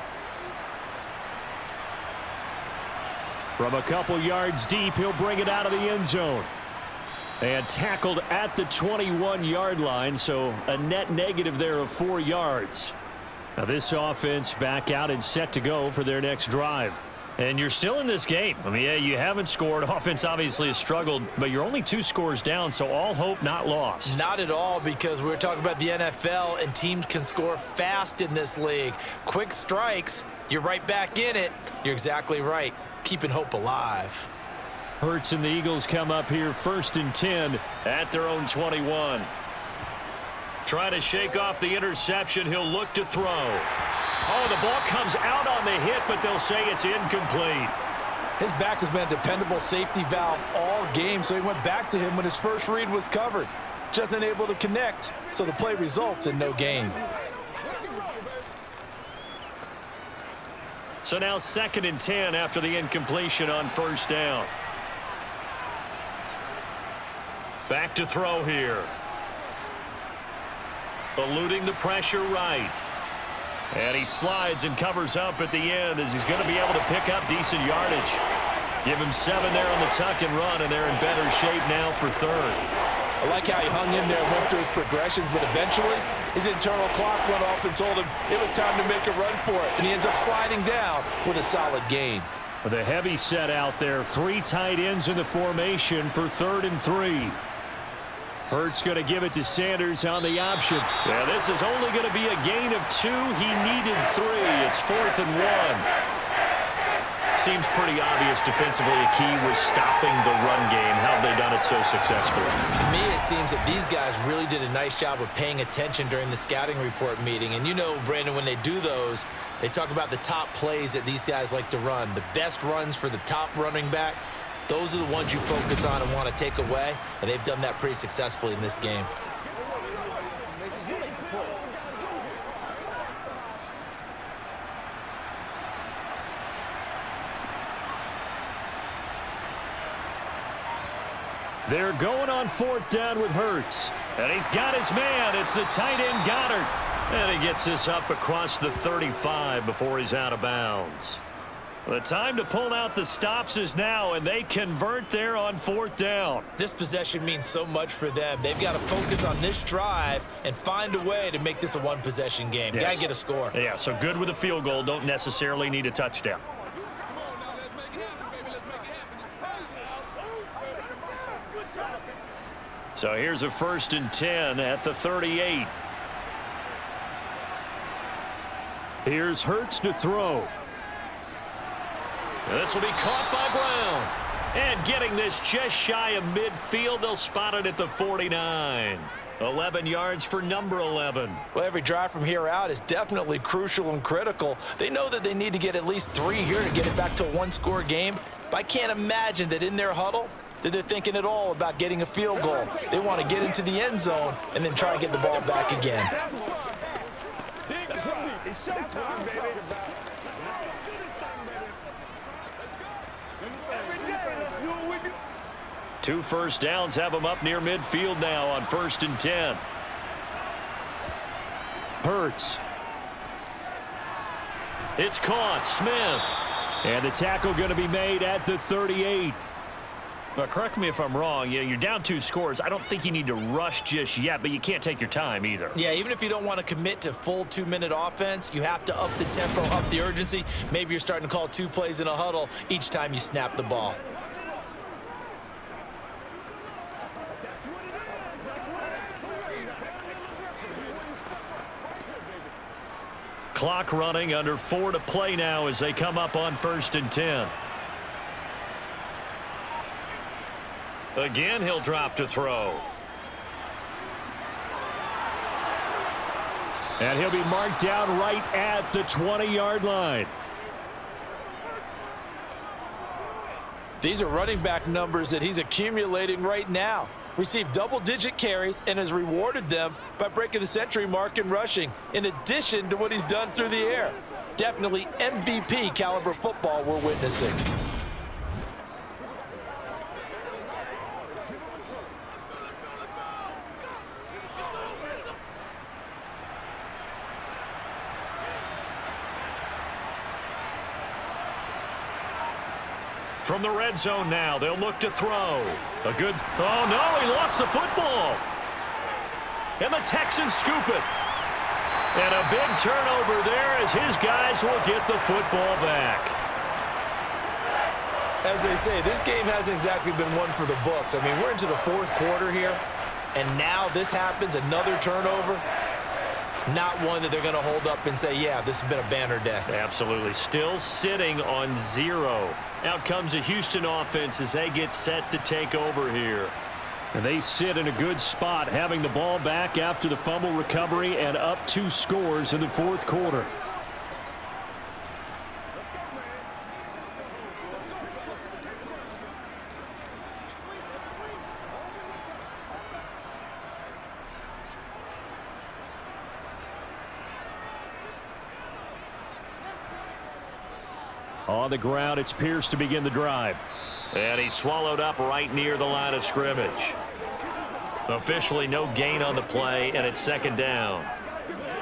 From a couple yards deep, he'll bring it out of the end zone. And tackled at the 21-yard line, so a net negative there of 4 yards. Now this offense back out and set to go for their next drive. And you're still in this game. I mean, yeah, you haven't scored. Offense obviously has struggled, but you're only 2 scores down, so all hope not lost. Not at all, because we're talking about the NFL, and teams can score fast in this league. Quick strikes, you're right back in it. You're exactly right. Keeping hope alive. Hurts and the Eagles come up here 1st and 10 at their own 21. Trying to shake off the interception. He'll look to throw. Oh, the ball comes out on the hit, but they'll say it's incomplete. His back has been a dependable safety valve all game, so he went back to him when his first read was covered. Just unable to connect, so the play results in no gain. So now 2nd and 10 after the incompletion on 1st down. Back to throw here. Eluding the pressure right. And he slides and covers up at the end as he's going to be able to pick up decent yardage. Give him 7 there on the tuck and run, and they're in better shape now for 3rd. I like how he hung in there and went through his progressions, but eventually his internal clock went off and told him it was time to make a run for it, and he ends up sliding down with a solid gain. With a heavy set out there, 3 tight ends in the formation for 3rd and 3. Hurts going to give it to Sanders on the option. Yeah, this is only going to be a gain of 2. He needed 3. It's 4th and 1. Seems pretty obvious defensively a key was stopping the run game. How have they done it so successfully? To me, it seems that these guys really did a nice job of paying attention during the scouting report meeting. And you know, Brandon, when they do those, they talk about the top plays that these guys like to run. The best runs for the top running back. Those are the ones you focus on and want to take away, and they've done that pretty successfully in this game. They're going on 4th down with Hurts. And he's got his man. It's the tight end Goddard. And he gets this up across the 35 before he's out of bounds. The time to pull out the stops is now, and they convert there on 4th down. This possession means so much for them. They've got to focus on this drive and find a way to make this a 1-possession game. Yes. Got to get a score. Yeah, so good with a field goal. Don't necessarily need a touchdown. So here's a 1st and 10 at the 38. Here's Hurts to throw. This will be caught by Brown. And getting this just shy of midfield, they'll spot it at the 49. 11 yards for number 11. Well, every drive from here out is definitely crucial and critical. They know that they need to get at least 3 here to get it back to a 1-score game. But I can't imagine that in their huddle that they're thinking at all about getting a field goal. They want to get into the end zone and then try and get the ball back again. It's showtime, baby. 2 first downs have them up near midfield now on 1st and 10. Hurts. It's caught. Smith. And the tackle going to be made at the 38. But correct me if I'm wrong. You're down 2 scores. I don't think you need to rush just yet, but you can't take your time either. Yeah, even if you don't want to commit to full 2-minute offense, you have to up the tempo, up the urgency. Maybe you're starting to call 2 plays in a huddle each time you snap the ball. Clock running, under 4 to play now as they come up on 1st and 10. Again, he'll drop to throw. And he'll be marked down right at the 20-yard line. These are running back numbers that he's accumulating right now. Received double-digit carries and has rewarded them by breaking the century mark in rushing, in addition to what he's done through the air. Definitely MVP caliber football we're witnessing. From the red zone now, they'll look to throw. A good... Oh, no, he lost the football. And the Texans scoop it. And a big turnover there as his guys will get the football back. As they say, this game hasn't exactly been one for the books. I mean, we're into the 4th quarter here, and now this happens, another turnover. Not one that they're going to hold up and say, yeah, this has been a banner day. Absolutely. Still sitting on 0. Out comes the Houston offense as they get set to take over here. And they sit in a good spot, having the ball back after the fumble recovery and up 2 scores in the 4th quarter. On the ground, it's Pierce to begin the drive. And he's swallowed up right near the line of scrimmage. Officially no gain on the play, and it's 2nd down.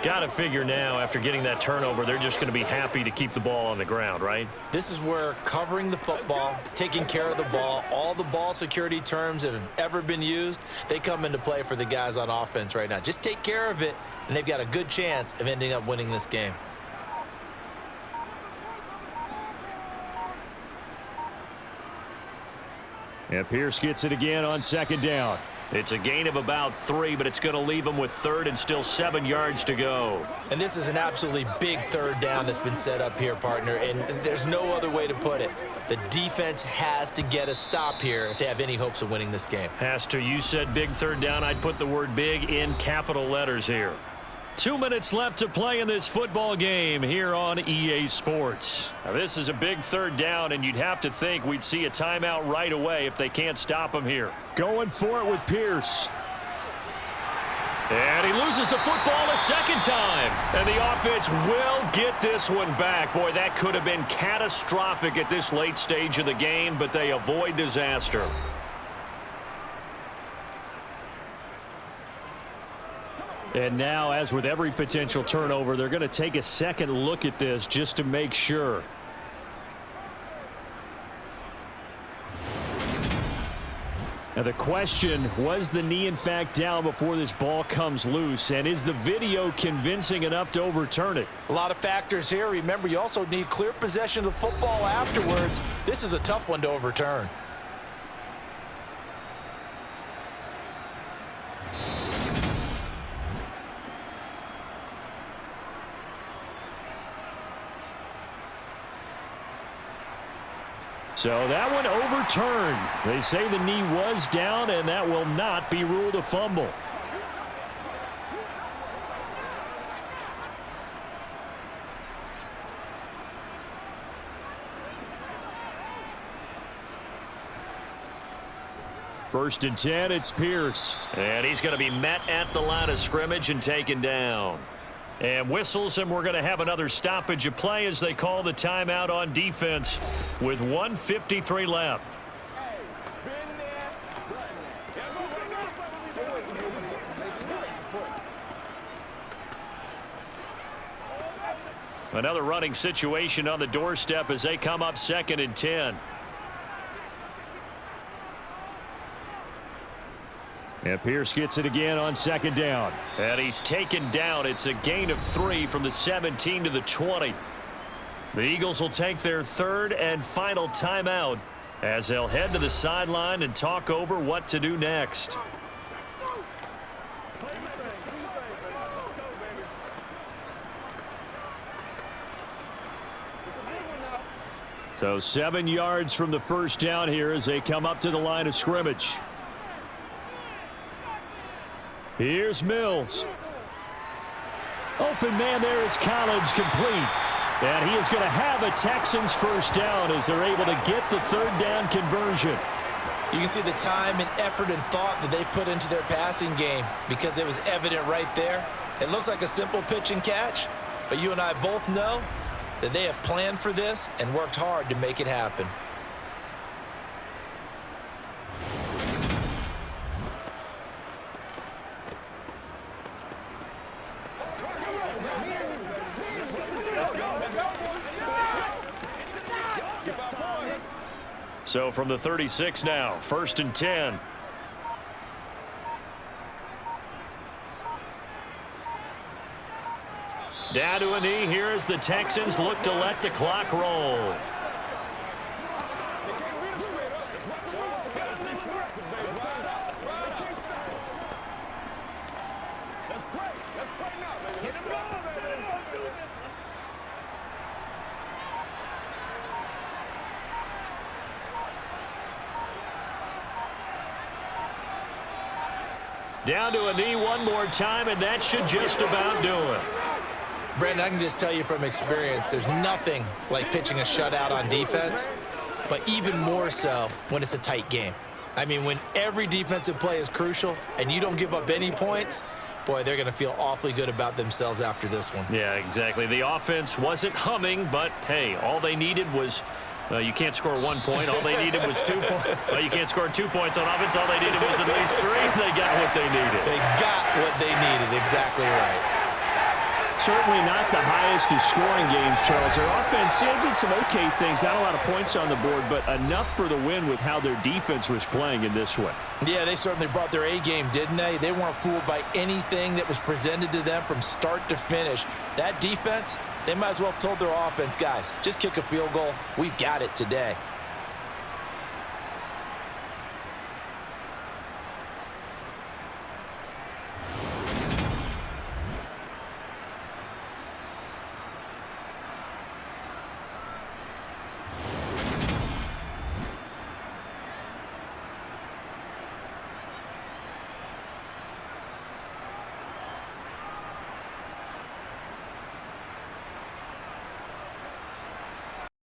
Got to figure now, after getting that turnover, they're just going to be happy to keep the ball on the ground, right? This is where covering the football, taking care of the ball, all the ball security terms that have ever been used, they come into play for the guys on offense right now. Just take care of it, and they've got a good chance of ending up winning this game. And Pierce gets it again on 2nd down. It's a gain of about 3, but it's going to leave them with 3rd and still 7 yards to go. And this is an absolutely big 3rd down that's been set up here, partner, and there's no other way to put it. The defense has to get a stop here if they have any hopes of winning this game. Has to. You said big 3rd down. I'd put the word big in capital letters here. 2 minutes left to play in this football game here on EA Sports. Now, this is a big 3rd down, and you'd have to think we'd see a timeout right away if they can't stop him here. Going for it with Pierce. And he loses the football a 2nd time. And the offense will get this one back. Boy, that could have been catastrophic at this late stage of the game, but they avoid disaster. And now, as with every potential turnover, they're going to take a second look at this just to make sure. Now the question, was the knee in fact down before this ball comes loose? And is the video convincing enough to overturn it? A lot of factors here. Remember, you also need clear possession of the football afterwards. This is a tough one to overturn. So that one overturned. They say the knee was down, and that will not be ruled a fumble. First and 10, it's Pierce. And he's going to be met at the line of scrimmage and taken down. And whistles, and we're going to have another stoppage of play as they call the timeout on defense with 1:53 left. Another running situation on the doorstep as they come up 2nd and 10. And Pierce gets it again on 2nd down. And he's taken down. It's a gain of 3 from the 17 to the 20. The Eagles will take their 3rd and final timeout as they'll head to the sideline and talk over what to do next. So 7 yards from the first down here as they come up to the line of scrimmage. Here's Mills. Open man there is Collins, complete. And he is going to have a Texans first down as they're able to get the 3rd down conversion. You can see the time and effort and thought that they've put into their passing game because it was evident right there. It looks like a simple pitch and catch, but you and I both know that they have planned for this and worked hard to make it happen. So from the 36 now, 1st and 10. Down to a knee here as the Texans look to let the clock roll. Down to a knee one more time, and that should just about do it. Brandon, I can just tell you from experience, there's nothing like pitching a shutout on defense, but even more so when it's a tight game. I mean, when every defensive play is crucial and you don't give up any points, boy, they're going to feel awfully good about themselves after this one. Yeah, exactly. The offense wasn't humming, but, hey, all they needed was you can't score 1 point. All they needed was 2 points. Well, you can't score 2 points on offense. All they needed was at least 3. They got what they needed. They got what they needed. Exactly right. Certainly not the highest of scoring games, Charles. Their offense did some okay things. Not a lot of points on the board, but enough for the win with how their defense was playing in this one. Yeah, they certainly brought their A game, didn't they? They weren't fooled by anything that was presented to them from start to finish. That defense, they might as well have told their offense, guys, just kick a field goal. We've got it today.